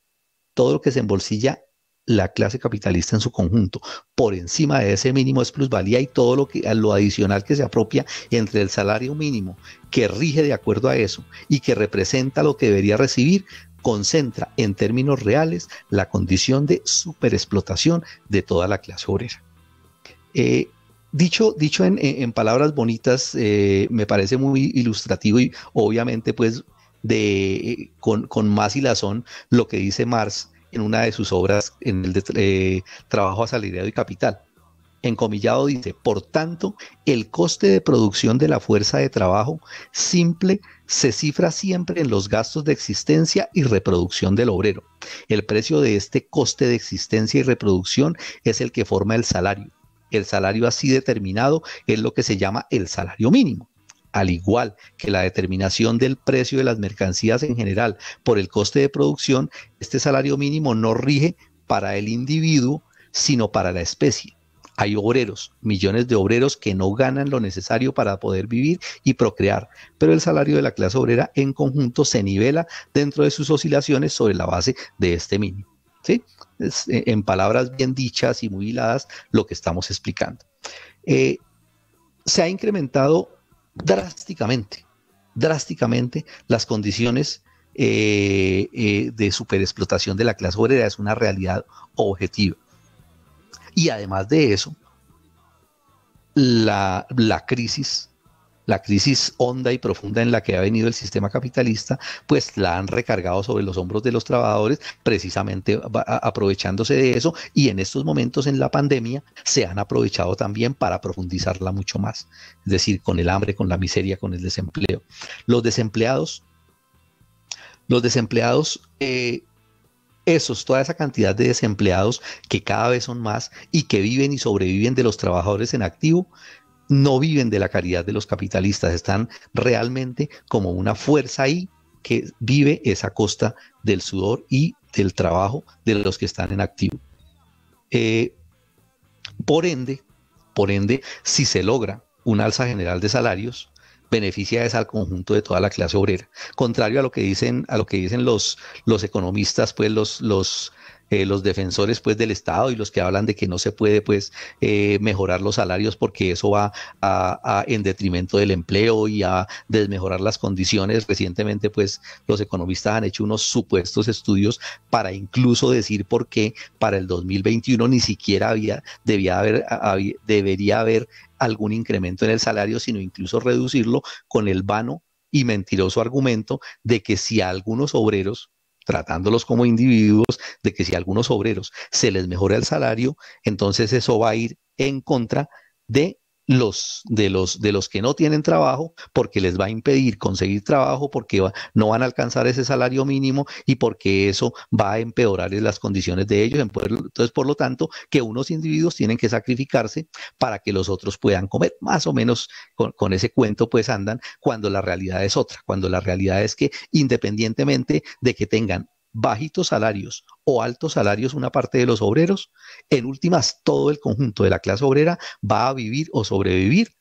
la clase capitalista en su conjunto por encima de ese mínimo es plusvalía, y todo lo adicional que se apropia entre el salario mínimo que rige de acuerdo a eso y que representa lo que debería recibir, concentra en términos reales la condición de superexplotación de toda la clase obrera. Dicho en palabras bonitas, me parece muy ilustrativo y obviamente pues con más hilazón lo que dice Marx en una de sus obras, en el de Trabajo Asalariado y Capital. Encomillado dice: por tanto, el coste de producción de la fuerza de trabajo simple se cifra siempre en los gastos de existencia y reproducción del obrero. El precio de este coste de existencia y reproducción es el que forma el salario. El salario así determinado es lo que se llama el salario mínimo. Al igual que la determinación del precio de las mercancías en general por el coste de producción, este salario mínimo no rige para el individuo, sino para la especie. Hay obreros, millones de obreros que no ganan lo necesario para poder vivir y procrear, pero el salario de la clase obrera en conjunto se nivela dentro de sus oscilaciones sobre la base de este mínimo. ¿Sí? Es, en palabras bien dichas y muy hiladas, lo que estamos explicando. Se ha incrementado drásticamente las condiciones de superexplotación de la clase obrera. Es una realidad objetiva. Y además de eso, la crisis honda y profunda en la que ha venido el sistema capitalista, pues la han recargado sobre los hombros de los trabajadores, precisamente aprovechándose de eso, y en estos momentos en la pandemia se han aprovechado también para profundizarla mucho más, es decir, con el hambre, con la miseria, con el desempleo. Los desempleados, toda esa cantidad de desempleados que cada vez son más y que viven y sobreviven de los trabajadores en activo, no viven de la caridad de los capitalistas, están realmente como una fuerza ahí que vive es a costa del sudor y del trabajo de los que están en activo. Por ende, si se logra un alza general de salarios, beneficia es al conjunto de toda la clase obrera. Contrario a lo que dicen los economistas, pues los defensores pues del Estado y los que hablan de que no se puede pues mejorar los salarios porque eso va en detrimento del empleo y a desmejorar las condiciones. Recientemente pues los economistas han hecho unos supuestos estudios para incluso decir por qué para el 2021 ni siquiera debería haber algún incremento en el salario, sino incluso reducirlo con el vano y mentiroso argumento de que si a algunos obreros, tratándolos como individuos, de que si a algunos obreros se les mejora el salario, entonces eso va a ir en contra de los que no tienen trabajo, porque les va a impedir conseguir trabajo, porque no van a alcanzar ese salario mínimo y porque eso va a empeorar las condiciones de ellos. Entonces, por lo tanto, que unos individuos tienen que sacrificarse para que los otros puedan comer. Más o menos con ese cuento pues andan, cuando la realidad es otra, cuando la realidad es que independientemente de que tengan bajitos salarios o altos salarios una parte de los obreros, en últimas todo el conjunto de la clase obrera va a vivir o sobrevivir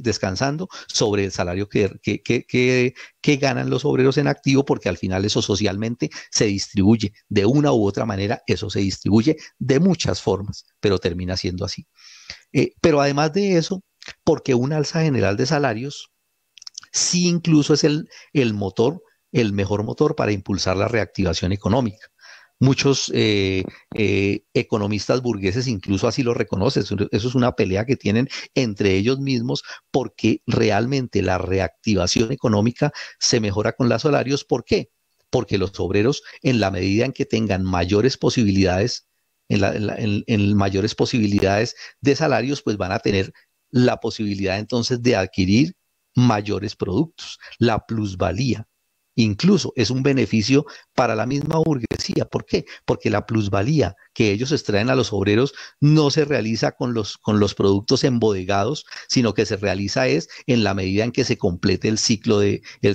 descansando sobre el salario que ganan los obreros en activo, porque al final eso socialmente se distribuye de una u otra manera, eso se distribuye de muchas formas, pero termina siendo así. Pero además de eso, porque un alza general de salarios sí incluso es el mejor motor para impulsar la reactivación económica. Muchos economistas burgueses incluso así lo reconocen. Eso es una pelea que tienen entre ellos mismos, porque realmente la reactivación económica se mejora con los salarios. ¿Por qué? Porque los obreros, en la medida en que tengan mayores posibilidades, en mayores posibilidades de salarios, pues van a tener la posibilidad entonces de adquirir mayores productos, la plusvalía. Incluso es un beneficio para la misma burguesía. ¿Por qué? Porque la plusvalía que ellos extraen a los obreros no se realiza con los productos embodegados, sino que se realiza es en la medida en que se complete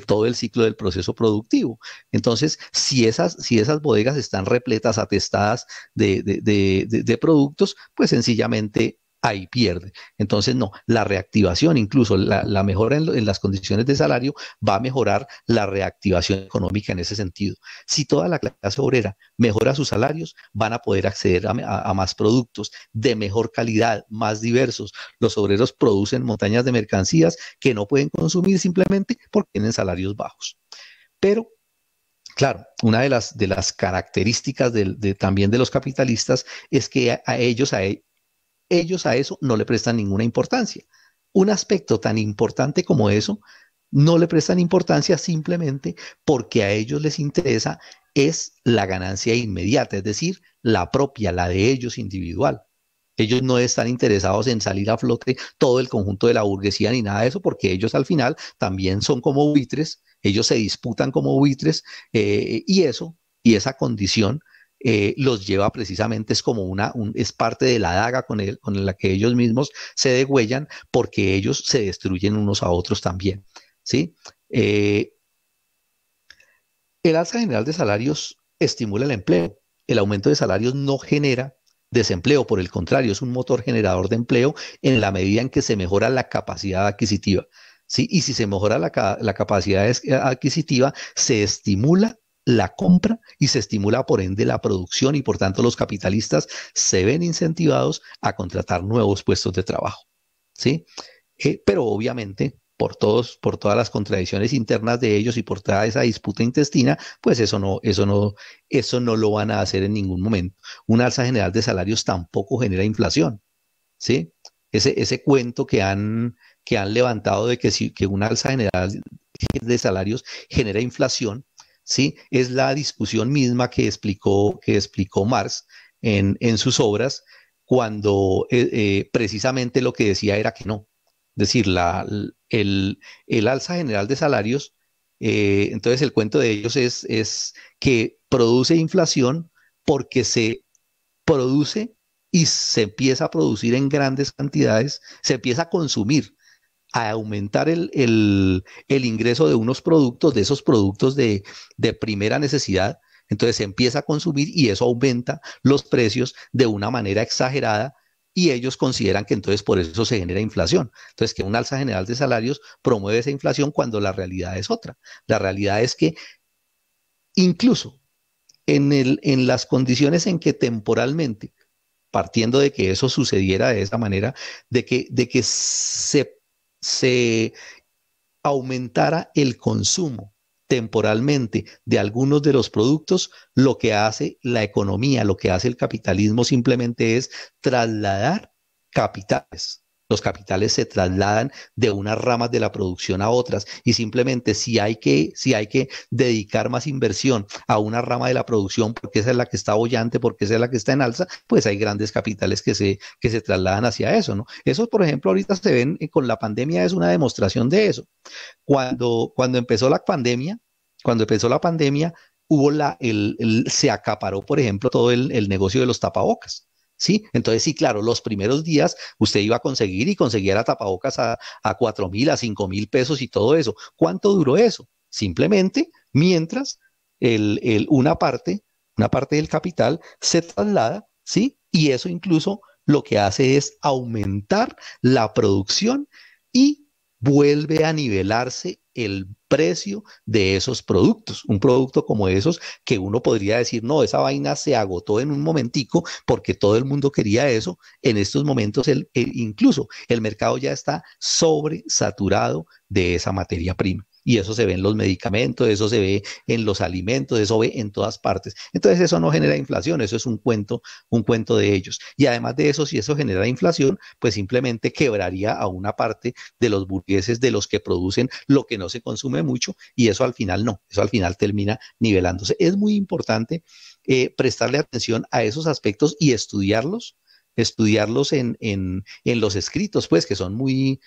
todo el ciclo del proceso productivo. Entonces, si esas bodegas están repletas, atestadas de productos, pues sencillamente ahí pierde. Entonces, no, la reactivación, incluso la mejora en las condiciones de salario, va a mejorar la reactivación económica en ese sentido. Si toda la clase obrera mejora sus salarios, van a poder acceder a más productos de mejor calidad, más diversos. Los obreros producen montañas de mercancías que no pueden consumir simplemente porque tienen salarios bajos. Pero claro, una de las características también de los capitalistas es que ellos a eso no le prestan ninguna importancia. Un aspecto tan importante como eso, no le prestan importancia simplemente porque a ellos les interesa es la ganancia inmediata, es decir, la propia, la de ellos individual. Ellos no están interesados en salir a flote todo el conjunto de la burguesía ni nada de eso, porque ellos al final también son como buitres, ellos se disputan como buitres, y esa condición los lleva precisamente, es parte de la daga con la que ellos mismos se degüellan, porque ellos se destruyen unos a otros también, ¿sí? El alza general de salarios estimula el empleo. El aumento de salarios no genera desempleo, por el contrario, es un motor generador de empleo en la medida en que se mejora la capacidad adquisitiva, ¿sí? Y si se mejora la capacidad adquisitiva, se estimula la compra y se estimula por ende la producción, y por tanto los capitalistas se ven incentivados a contratar nuevos puestos de trabajo, ¿sí? Pero obviamente por todas las contradicciones internas de ellos y por toda esa disputa intestina, pues eso no lo van a hacer en ningún momento. Un alza general de salarios tampoco genera inflación, ¿sí? Ese cuento que han levantado de que un alza general de salarios genera inflación, ¿sí? Es la discusión misma que explicó Marx en sus obras, cuando precisamente lo que decía era que no. Es decir, el alza general de salarios, entonces el cuento de ellos es que produce inflación porque se produce y se empieza a producir en grandes cantidades, se empieza a consumir a aumentar el ingreso de unos productos, de esos productos de primera necesidad. Entonces se empieza a consumir y eso aumenta los precios de una manera exagerada y ellos consideran que entonces por eso se genera inflación. Entonces que un alza general de salarios promueve esa inflación cuando la realidad es otra. La realidad es que incluso en las condiciones en que temporalmente, partiendo de que eso sucediera de esa manera, de que se aumentara el consumo temporalmente de algunos de los productos, lo que hace la economía, lo que hace el capitalismo simplemente es trasladar capitales. Los capitales se trasladan de unas ramas de la producción a otras y simplemente si hay que dedicar más inversión a una rama de la producción porque esa es la que está boyante, porque esa es la que está en alza, pues hay grandes capitales que se trasladan hacia eso, ¿no? Eso, por ejemplo, ahorita se ven con la pandemia, es una demostración de eso. Cuando empezó la pandemia, hubo se acaparó, por ejemplo, todo el negocio de los tapabocas. ¿Sí? Entonces, sí, claro, los primeros días usted iba a conseguir y conseguía tapabocas a 4.000, a 5.000 pesos y todo eso. ¿Cuánto duró eso? Simplemente mientras una parte del capital se traslada, ¿sí? Y eso incluso lo que hace es aumentar la producción y vuelve a nivelarse el precio de esos productos. Un producto como esos que uno podría decir, no, esa vaina se agotó en un momentico porque todo el mundo quería eso. En estos momentos incluso el mercado ya está sobresaturado de esa materia prima. Y eso se ve en los medicamentos, eso se ve en los alimentos, eso ve en todas partes. Entonces eso no genera inflación, eso es un cuento de ellos. Y además de eso, si eso genera inflación, pues simplemente quebraría a una parte de los burgueses, de los que producen lo que no se consume mucho, y eso al final no, eso al final termina nivelándose. Es muy importante prestarle atención a esos aspectos y estudiarlos en los escritos, pues, que son muy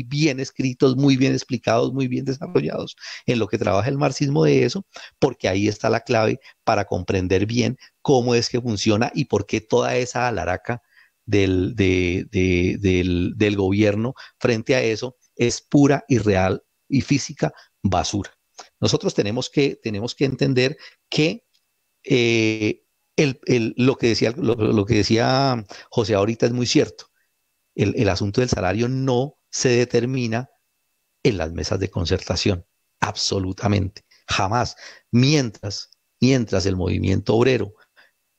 bien escritos, muy bien explicados, muy bien desarrollados en lo que trabaja el marxismo de eso, porque ahí está la clave para comprender bien cómo es que funciona y por qué toda esa alaraca del gobierno frente a eso es pura y real y física basura. Nosotros tenemos que entender que lo que decía José ahorita es muy cierto. El asunto del salario no se determina en las mesas de concertación, absolutamente, jamás. Mientras el movimiento obrero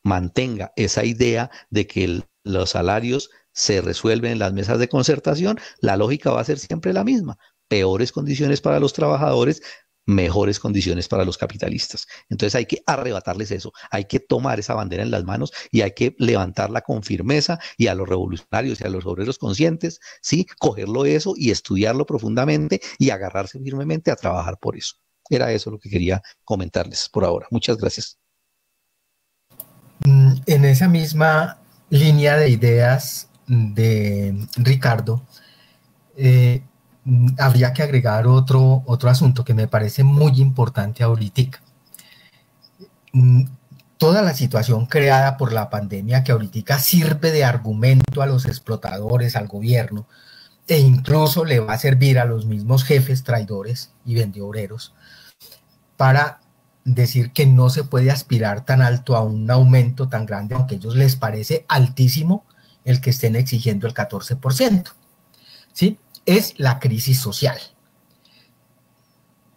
mantenga esa idea de que los salarios se resuelven en las mesas de concertación, la lógica va a ser siempre la misma. Peores condiciones para los trabajadores, mejores condiciones para los capitalistas. Entonces hay que arrebatarles eso, hay que tomar esa bandera en las manos y hay que levantarla con firmeza, y a los revolucionarios y a los obreros conscientes, ¿sí? Cogerlo eso y estudiarlo profundamente y agarrarse firmemente a trabajar por eso. Era eso lo que quería comentarles por ahora. Muchas gracias. En esa misma línea de ideas de Ricardo, habría que agregar otro asunto que me parece muy importante ahorita. Toda la situación creada por la pandemia, que ahorita sirve de argumento a los explotadores, al gobierno, e incluso le va a servir a los mismos jefes traidores y vendeobreros para decir que no se puede aspirar tan alto a un aumento tan grande, aunque a ellos les parece altísimo el que estén exigiendo el 14%, ¿sí? Es la crisis social.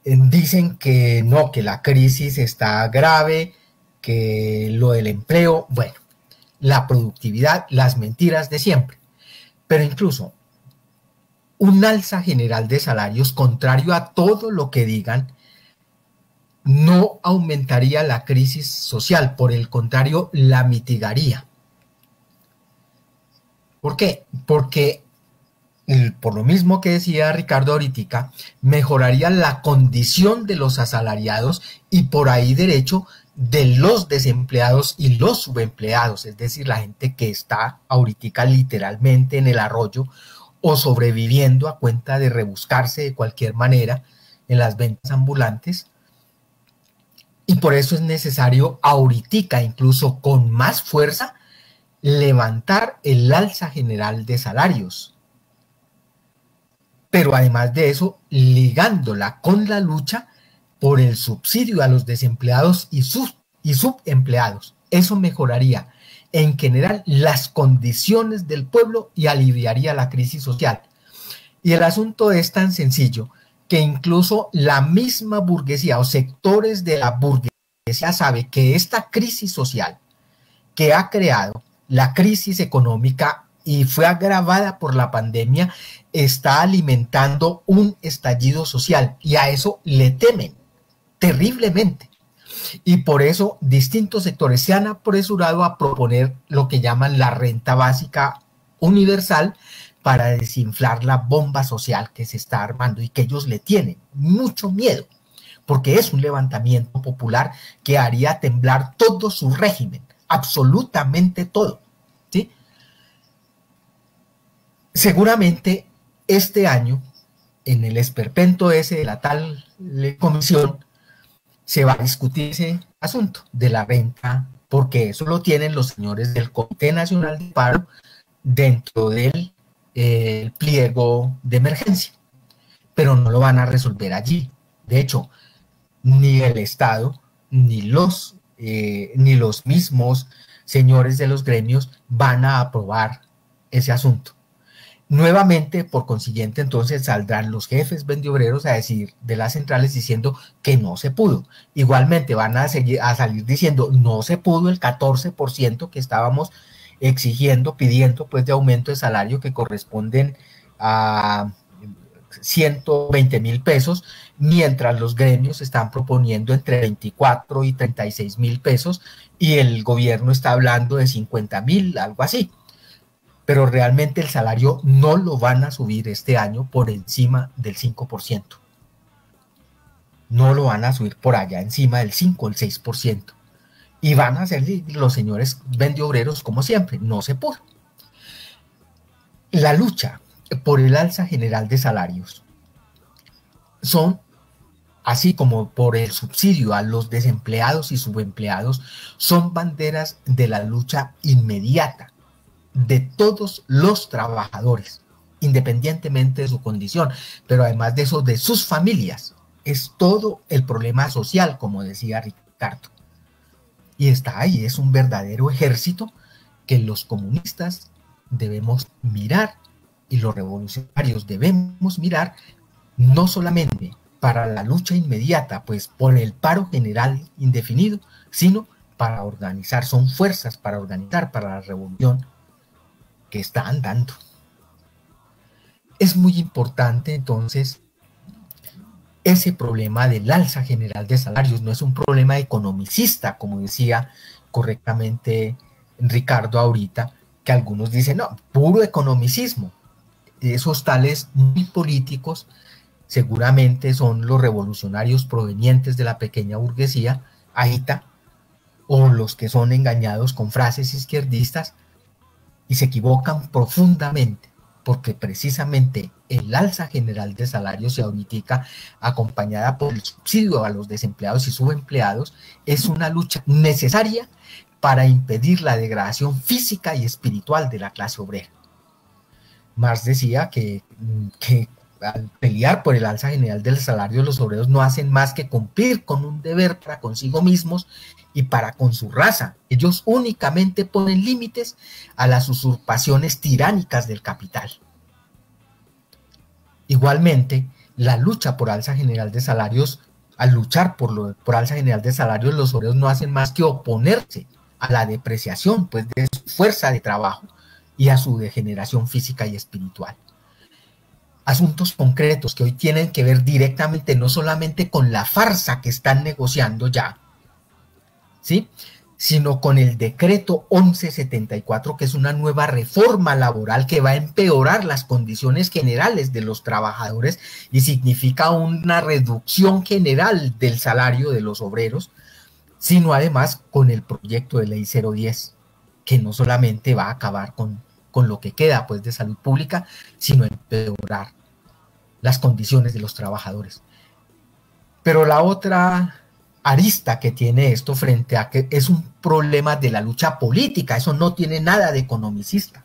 Dicen que no, que la crisis está grave, que lo del empleo, bueno, la productividad, las mentiras de siempre. Pero incluso un alza general de salarios, contrario a todo lo que digan, no aumentaría la crisis social, por el contrario, la mitigaría. ¿Por qué? Porque por lo mismo que decía Ricardo ahorita, mejoraría la condición de los asalariados y por ahí derecho de los desempleados y los subempleados, es decir, la gente que está ahorita literalmente en el arroyo o sobreviviendo a cuenta de rebuscarse de cualquier manera en las ventas ambulantes. Y por eso es necesario ahorita, incluso con más fuerza, levantar el alza general de salarios. pero además de eso, ligándola con la lucha por el subsidio a los desempleados y subempleados. Eso mejoraría en general las condiciones del pueblo y aliviaría la crisis social. Y el asunto es tan sencillo que incluso la misma burguesía o sectores de la burguesía sabe que esta crisis social que ha creado la crisis económica y fue agravada por la pandemia está alimentando un estallido social, y a eso le temen terriblemente. Y por eso distintos sectores se han apresurado a proponer lo que llaman la renta básica universal para desinflar la bomba social que se está armando y que ellos le tienen mucho miedo, porque es un levantamiento popular que haría temblar todo su régimen, absolutamente todo, ¿sí? Seguramente este año, en el esperpento ese de la tal comisión, se va a discutir ese asunto de la renta, porque eso lo tienen los señores del Comité Nacional de Paro dentro del pliego de emergencia, pero no lo van a resolver allí. De hecho, ni el Estado, ni los mismos señores de los gremios van a aprobar ese asunto. Nuevamente, por consiguiente, entonces saldrán los jefes vendiobreros a decir de las centrales diciendo que no se pudo. Igualmente van a salir diciendo no se pudo el 14% que estábamos exigiendo, pidiendo pues de aumento de salario, que corresponden a 120.000 pesos, mientras los gremios están proponiendo entre 24 y 36.000 pesos y el gobierno está hablando de 50.000, algo así. Pero realmente el salario no lo van a subir este año por encima del 5%. No lo van a subir por allá encima del 5 o el 6%. Y van a ser los señores vendiobreros como siempre, no se pudo. La lucha por el alza general de salarios son, así como por el subsidio a los desempleados y subempleados, son banderas de la lucha inmediata de todos los trabajadores, independientemente de su condición, pero además de eso, de sus familias. Es todo el problema social, como decía Ricardo. Y está ahí, es un verdadero ejército que los comunistas debemos mirar y los revolucionarios debemos mirar, no solamente para la lucha inmediata, pues por el paro general indefinido, sino para organizar, son fuerzas para organizar para la revolución que está andando. Es muy importante entonces ese problema del alza general de salarios. No es un problema economicista, como decía correctamente Ricardo ahorita, que algunos dicen, no, puro economicismo. Esos tales muy políticos seguramente son los revolucionarios provenientes de la pequeña burguesía, ahita, o los que son engañados con frases izquierdistas, y se equivocan profundamente, porque precisamente el alza general de salarios y ahorita acompañada por el subsidio a los desempleados y subempleados es una lucha necesaria para impedir la degradación física y espiritual de la clase obrera. Marx decía que al pelear por el alza general del salario, los obreros no hacen más que cumplir con un deber para consigo mismos y para con su raza. Ellos únicamente ponen límites a las usurpaciones tiránicas del capital. Igualmente, la lucha por alza general de salarios, al luchar por alza general de salarios, los obreros no hacen más que oponerse a la depreciación pues, de su fuerza de trabajo y a su degeneración física y espiritual. Asuntos concretos que hoy tienen que ver directamente no solamente con la farsa que están negociando ya, ¿sí?, sino con el decreto 1174, que es una nueva reforma laboral que va a empeorar las condiciones generales de los trabajadores y significa una reducción general del salario de los obreros, sino además con el proyecto de ley 010, que no solamente va a acabar con lo que queda pues, de salud pública, sino empeorar las condiciones de los trabajadores. Pero la otra arista que tiene esto frente a que es un problema de la lucha política, eso no tiene nada de economicista.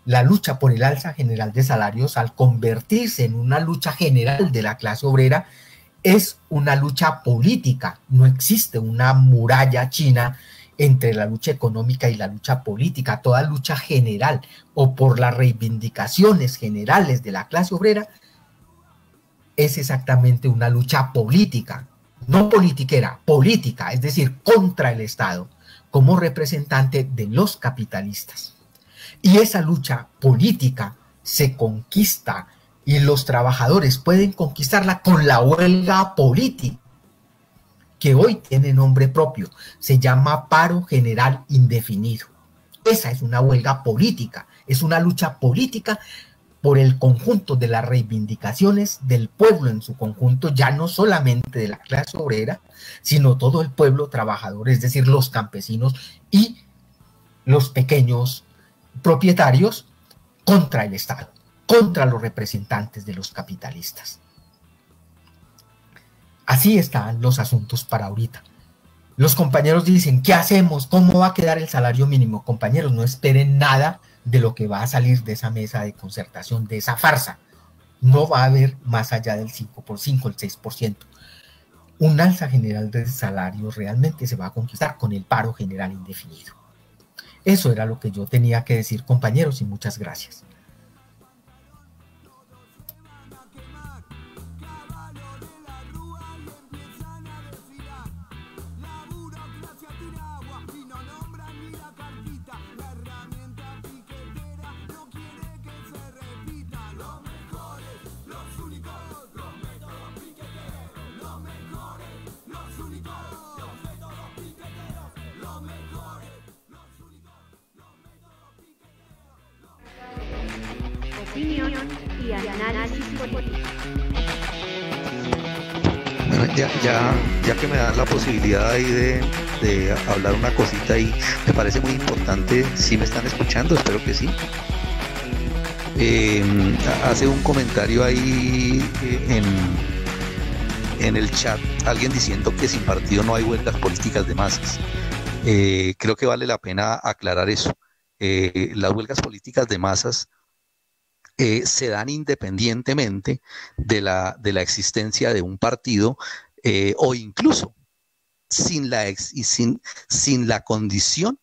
la lucha por el alza general de salarios, al convertirse en una lucha general de la clase obrera, es una lucha política. No existe una muralla china entre la lucha económica y la lucha política. Toda lucha general o por las reivindicaciones generales de la clase obrera es exactamente una lucha política, no politiquera, política, es decir, contra el Estado, como representante de los capitalistas. Y esa lucha política se conquista y los trabajadores pueden conquistarla con la huelga política, que hoy tiene nombre propio, se llama paro general indefinido. Esa es una huelga política, es una lucha política por el conjunto de las reivindicaciones del pueblo en su conjunto, ya no solamente de la clase obrera, sino todo el pueblo trabajador, es decir, los campesinos y los pequeños propietarios contra el Estado, contra los representantes de los capitalistas. Así están los asuntos para ahorita. Los compañeros dicen, ¿qué hacemos? ¿Cómo va a quedar el salario mínimo? Compañeros, no esperen nada de lo que va a salir de esa mesa de concertación, de esa farsa. No va a haber más allá del 5%, el 6%. Un alza general de salarios realmente se va a conquistar con el paro general indefinido. Eso era lo que yo tenía que decir, compañeros, y muchas gracias. Opinión y análisis político. Bueno, ya que me dan la posibilidad ahí de hablar una cosita y me parece muy importante, si me están escuchando, espero que sí. Hace un comentario ahí en el chat, alguien diciendo que sin partido no hay huelgas políticas de masas. Creo que vale la pena aclarar eso. Las huelgas políticas de masas se dan independientemente de la existencia de un partido o incluso sin la condición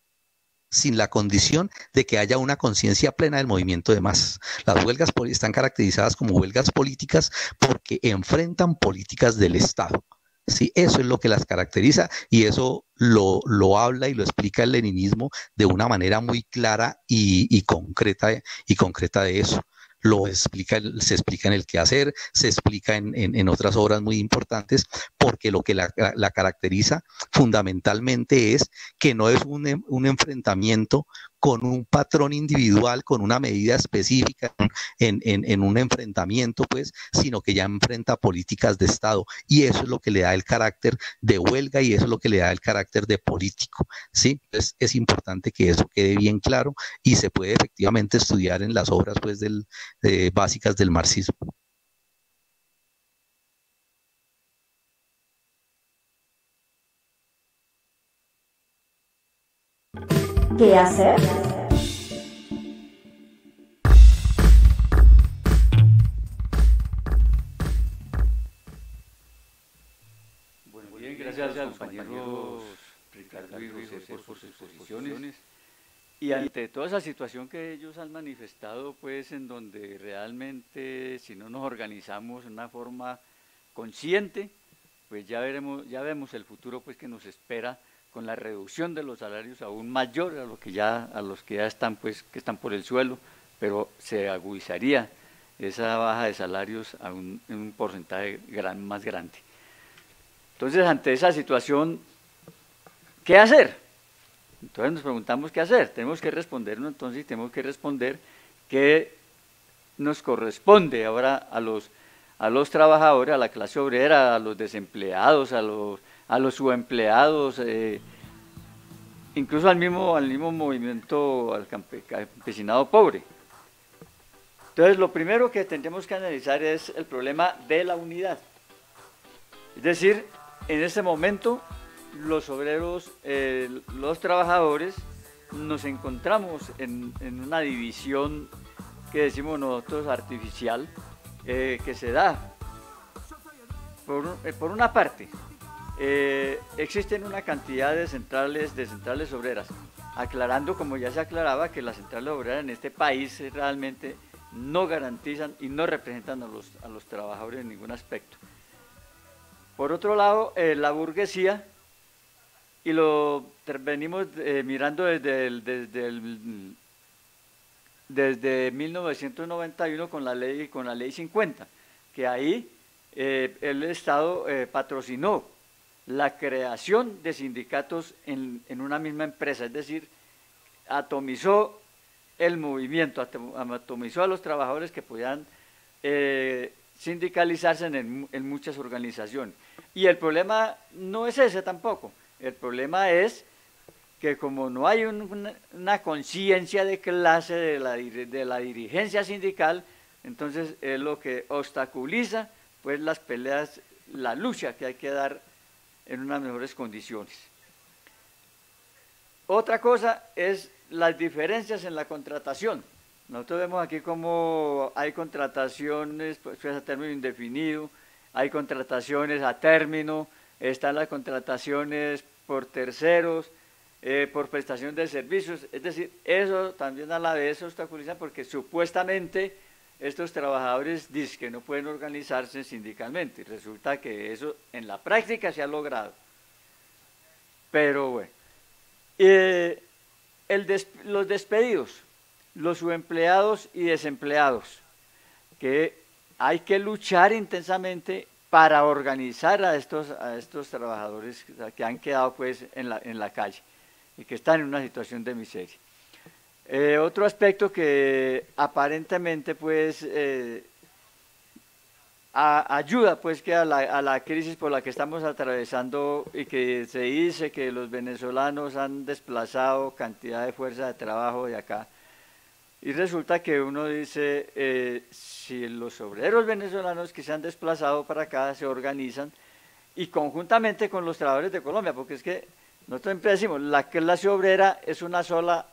de que haya una conciencia plena del movimiento de masas. Las huelgas están caracterizadas como huelgas políticas porque enfrentan políticas del Estado. Sí, eso es lo que las caracteriza y eso lo habla y lo explica el leninismo de una manera muy clara y concreta de eso. Se explica en el quehacer, se explica en otras obras muy importantes, porque lo que la caracteriza fundamentalmente es que no es un enfrentamiento con un patrón individual, con una medida específica en un enfrentamiento, pues, sino que ya enfrenta políticas de Estado. Y eso es lo que le da el carácter de huelga y eso es lo que le da el carácter de político, ¿sí? Entonces es importante que eso quede bien claro y se puede efectivamente estudiar en las obras, pues, básicas del marxismo. ¿Qué hacer? Bueno, muy bien, gracias a los compañeros Ricardo y José por sus exposiciones. Y ante toda esa situación que ellos han manifestado, pues en donde realmente si no nos organizamos de una forma consciente, pues ya vemos el futuro pues que nos espera con la reducción de los salarios aún mayor a los que ya están pues que están por el suelo, pero se agudizaría esa baja de salarios a un porcentaje más grande. Entonces, ante esa situación, ¿qué hacer? Entonces nos preguntamos qué hacer. Tenemos que respondernos, entonces tenemos que responder qué nos corresponde ahora a los trabajadores, a la clase obrera, a los desempleados, a los subempleados, incluso al mismo movimiento, al campesinado pobre. Entonces, lo primero que tendremos que analizar es el problema de la unidad. Es decir, en este momento, los obreros, los trabajadores, nos encontramos en una división que decimos nosotros artificial, que se da por una parte. Existen una cantidad de centrales obreras, aclarando, como ya se aclaraba, que las centrales obreras en este país realmente no garantizan y no representan a los trabajadores en ningún aspecto. Por otro lado, la burguesía, y lo venimos mirando desde 1991 con la ley 50, que ahí el Estado patrocinó la creación de sindicatos en una misma empresa, es decir, atomizó el movimiento, atomizó a los trabajadores que podían sindicalizarse en muchas organizaciones. Y el problema no es ese tampoco, el problema es que como no hay una conciencia de clase de la dirigencia sindical, entonces es lo que obstaculiza pues las peleas, la lucha que hay que dar en unas mejores condiciones. Otra cosa es las diferencias en la contratación. Nosotros vemos aquí cómo hay contrataciones pues a término indefinido, hay contrataciones a término, están las contrataciones por terceros, por prestación de servicios, es decir, eso también a la vez obstaculiza porque supuestamente estos trabajadores dicen que no pueden organizarse sindicalmente, y resulta que eso en la práctica se ha logrado. Pero bueno, los despedidos, los subempleados y desempleados, que hay que luchar intensamente para organizar a estos trabajadores que han quedado pues en la calle y que están en una situación de miseria. Otro aspecto que aparentemente pues ayuda pues que a la crisis por la que estamos atravesando y que se dice que los venezolanos han desplazado cantidad de fuerza de trabajo de acá, y resulta que uno dice, si los obreros venezolanos que se han desplazado para acá se organizan y conjuntamente con los trabajadores de Colombia, porque es que nosotros siempre decimos, la clase obrera es una sola,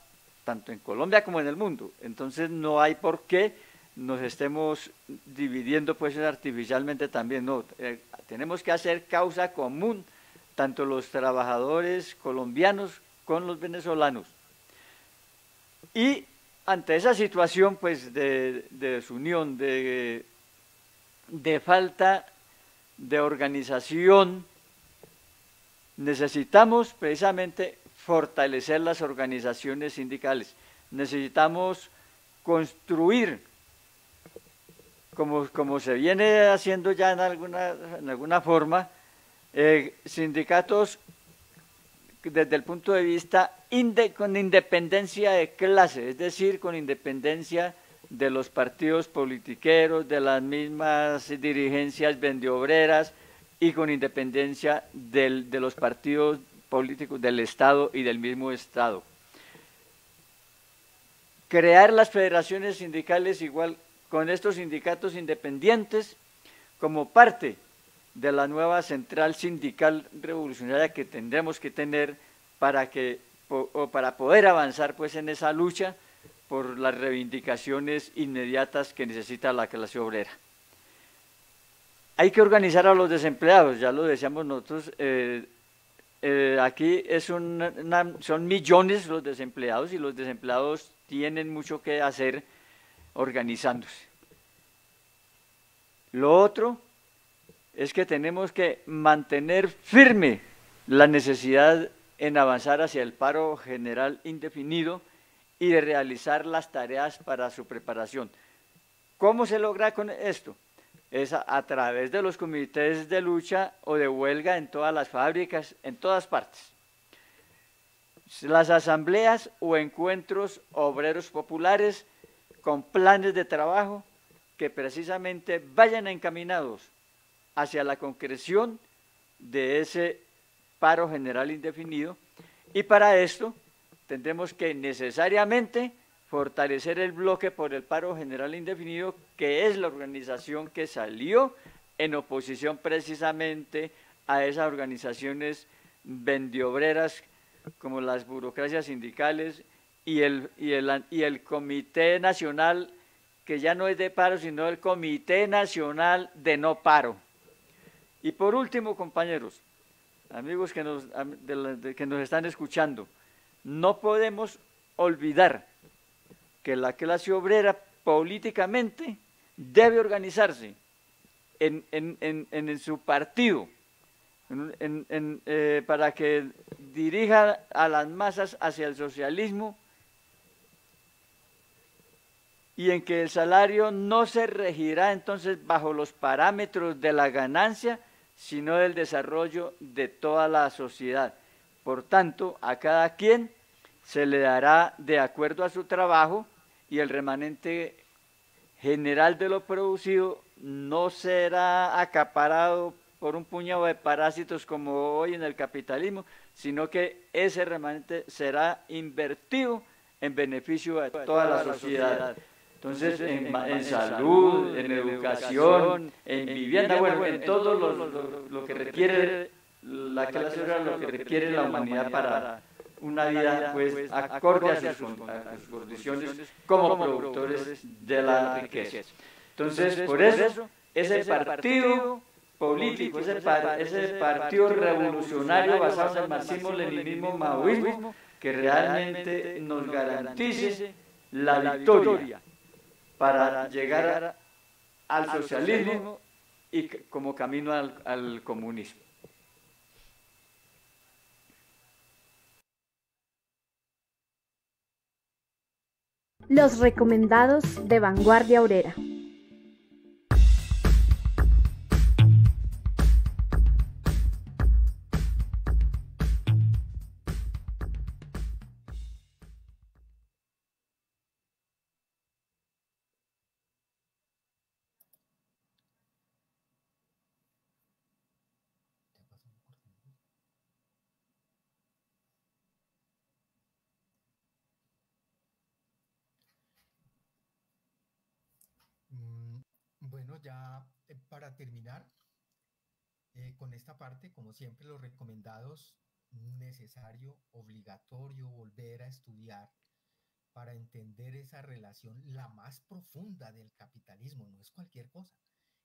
tanto en Colombia como en el mundo, entonces no hay por qué nos estemos dividiendo pues artificialmente también, no, tenemos que hacer causa común, tanto los trabajadores colombianos con los venezolanos. Y ante esa situación pues de desunión, de falta de organización, necesitamos precisamente fortalecer las organizaciones sindicales, necesitamos construir, como se viene haciendo ya en alguna forma, sindicatos desde el punto de vista con independencia de clase, es decir, con independencia de los partidos politiqueros, de las mismas dirigencias vendeobreras y con independencia de los partidos políticos del Estado y del mismo Estado. Crear las federaciones sindicales igual con estos sindicatos independientes como parte de la nueva central sindical revolucionaria que tendremos que tener para poder avanzar pues en esa lucha por las reivindicaciones inmediatas que necesita la clase obrera. Hay que organizar a los desempleados, ya lo decíamos nosotros, aquí son millones los desempleados y los desempleados tienen mucho que hacer organizándose. Lo otro es que tenemos que mantener firme la necesidad en avanzar hacia el paro general indefinido y de realizar las tareas para su preparación. ¿Cómo se logra con esto? Es a través de los comités de lucha o de huelga en todas las fábricas, en todas partes. Las asambleas o encuentros obreros populares con planes de trabajo que precisamente vayan encaminados hacia la concreción de ese paro general indefinido, y para esto tendremos que necesariamente fortalecer el bloque por el paro general indefinido, que es la organización que salió en oposición precisamente a esas organizaciones vendeobreras como las burocracias sindicales y el Comité Nacional, que ya no es de paro, sino el Comité Nacional de No Paro. Y por último, compañeros, amigos que nos están escuchando, no podemos olvidar que la clase obrera políticamente debe organizarse en su partido, para que dirija a las masas hacia el socialismo, y en que el salario no se regirá entonces bajo los parámetros de la ganancia, sino del desarrollo de toda la sociedad. Por tanto, a cada quien se le dará de acuerdo a su trabajo, y el remanente general de lo producido no será acaparado por un puñado de parásitos como hoy en el capitalismo, sino que ese remanente será invertido en beneficio de toda la sociedad. Entonces, en salud, en educación, en vivienda, bueno, en todo lo que requiere la clase obrera, lo que requiere la humanidad para una vida pues acorde a sus condiciones como productores de la riqueza. Entonces, por eso, ese partido político, ese partido revolucionario basado en el marxismo, leninismo, maoísmo, que realmente nos garantice la victoria para llegar al socialismo y como camino al comunismo. Los recomendados de Vanguardia Obrera. Bueno, ya para terminar con esta parte, como siempre, los recomendados, necesario, obligatorio volver a estudiar para entender esa relación, la más profunda del capitalismo, no es cualquier cosa,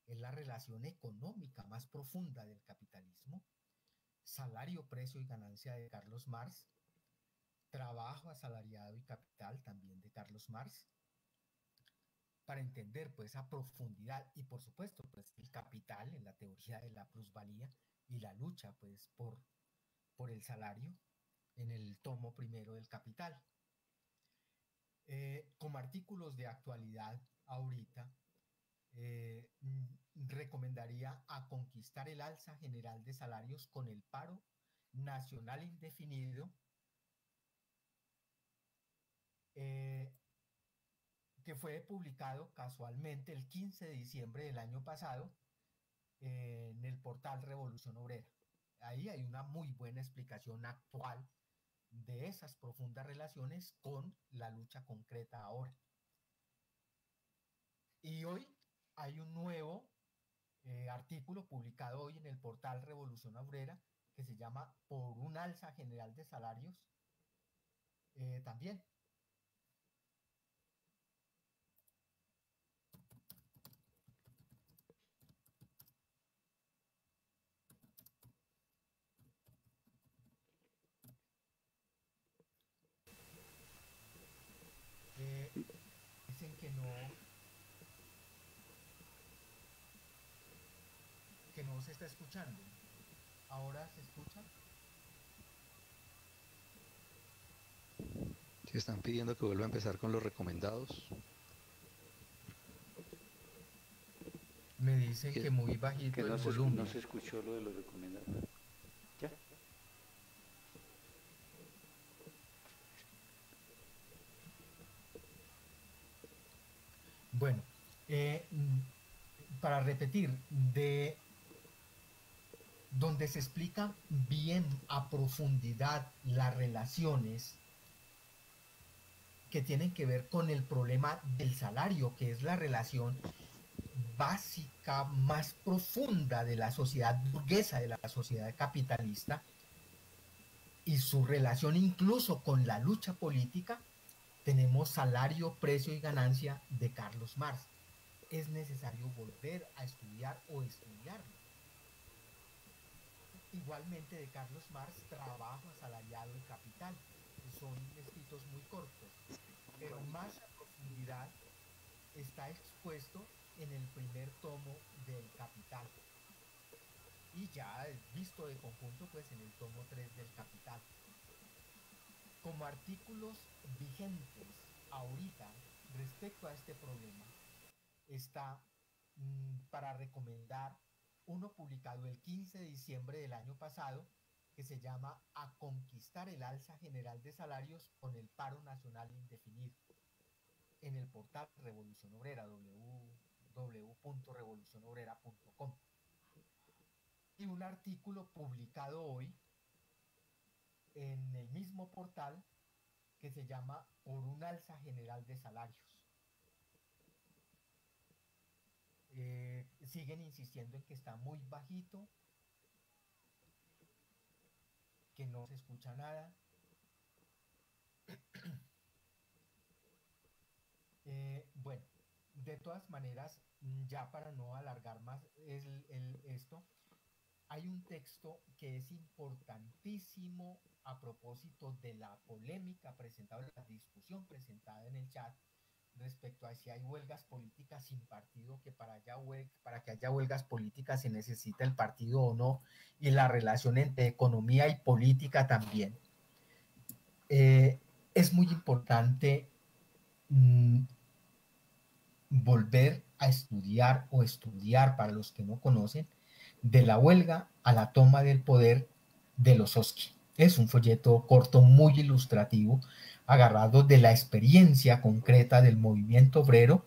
es la relación económica más profunda del capitalismo, salario, precio y ganancia de Carlos Marx, trabajo asalariado y capital también de Carlos Marx, para entender pues a profundidad y por supuesto pues el capital en la teoría de la plusvalía y la lucha pues por el salario en el tomo primero del Capital. Como artículos de actualidad ahorita, recomendaría A conquistar el alza general de salarios con el paro nacional indefinido, que fue publicado casualmente el 15 de diciembre del año pasado en el portal Revolución Obrera. Ahí hay una muy buena explicación actual de esas profundas relaciones con la lucha concreta ahora. Y hoy hay un nuevo artículo publicado hoy en el portal Revolución Obrera que se llama Por un alza general de salarios también. Dicen que no se está escuchando. ¿Ahora se escucha? Si están pidiendo que vuelva a empezar con los recomendados. Me dicen que muy bajito que el volumen. No se escuchó lo de los recomendados. ¿Ya? Bueno, para repetir, de donde se explica bien a profundidad las relaciones que tienen que ver con el problema del salario, que es la relación básica más profunda de la sociedad burguesa, de la sociedad capitalista, y su relación incluso con la lucha política, tenemos Salario, Precio y Ganancia de Carlos Marx. Es necesario volver a estudiar o estudiarlo. Igualmente de Carlos Marx, Trabajo asalariado y Capital. Son escritos muy cortos, pero más a profundidad está expuesto en el primer tomo del Capital. Y ya visto de conjunto, pues en el tomo 3 del Capital. Como artículos vigentes ahorita respecto a este problema, está para recomendar uno publicado el 15 de diciembre del año pasado, que se llama A conquistar el alza general de salarios con el paro nacional indefinido, en el portal Revolución Obrera, www.revolucionobrera.com. Y un artículo publicado hoy en el mismo portal que se llama Por un alza general de salarios. Siguen insistiendo en que está muy bajito, que no se escucha nada. Bueno, de todas maneras, ya para no alargar más esto, hay un texto que es importantísimo a propósito de la polémica presentada, de la discusión presentada en el chat respecto a si hay huelgas políticas sin partido, que para que haya huelgas políticas se necesita el partido o no, y la relación entre economía y política también. Es muy importante volver a estudiar o estudiar, para los que no conocen, de la huelga a la toma del poder de los Oski. Es un folleto corto muy ilustrativo, agarrado de la experiencia concreta del movimiento obrero,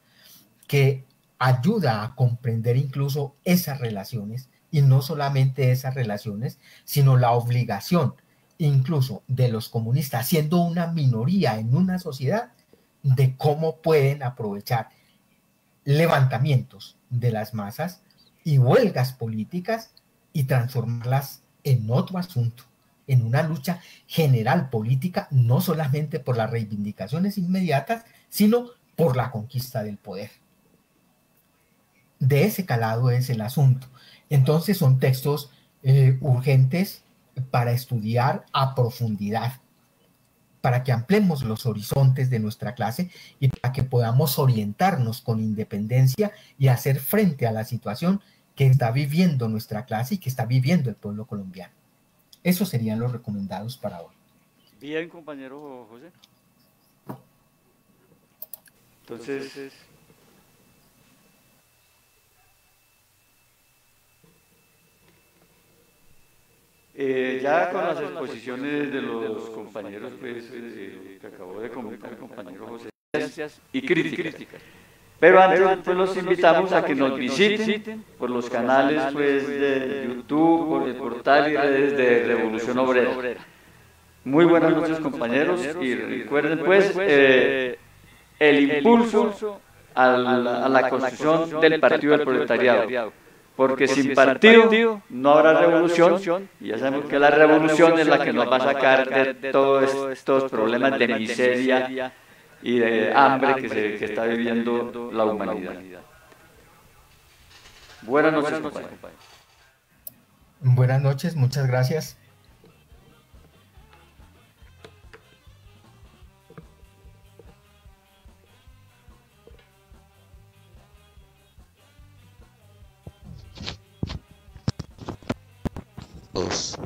que ayuda a comprender incluso esas relaciones, y no solamente esas relaciones, sino la obligación incluso de los comunistas, siendo una minoría en una sociedad, de cómo pueden aprovechar levantamientos de las masas y huelgas políticas y transformarlas en otro asunto, en una lucha general política, no solamente por las reivindicaciones inmediatas, sino por la conquista del poder. De ese calado es el asunto. Entonces son textos urgentes para estudiar a profundidad, para que ampliemos los horizontes de nuestra clase y para que podamos orientarnos con independencia y hacer frente a la situación que está viviendo nuestra clase y que está viviendo el pueblo colombiano. Esos serían los recomendados para hoy. Bien, compañero José. Entonces, ya con las exposiciones de los compañeros, pues, que acabó de comentar el compañero José, y críticas. Pero antes pues, los invitamos a que nos visiten por los canales pues, de YouTube, por el portal y redes de Revolución Obrera. Muy buenas noches, compañeros, y recuerden pues el impulso a la construcción del Partido del Proletariado, porque sin partido no habrá revolución, y ya sabemos que la revolución es la que nos va a sacar de todos estos problemas de miseria y de hambre que está viviendo la humanidad. Buenas noches, compañero. Buenas noches, muchas gracias. Dos.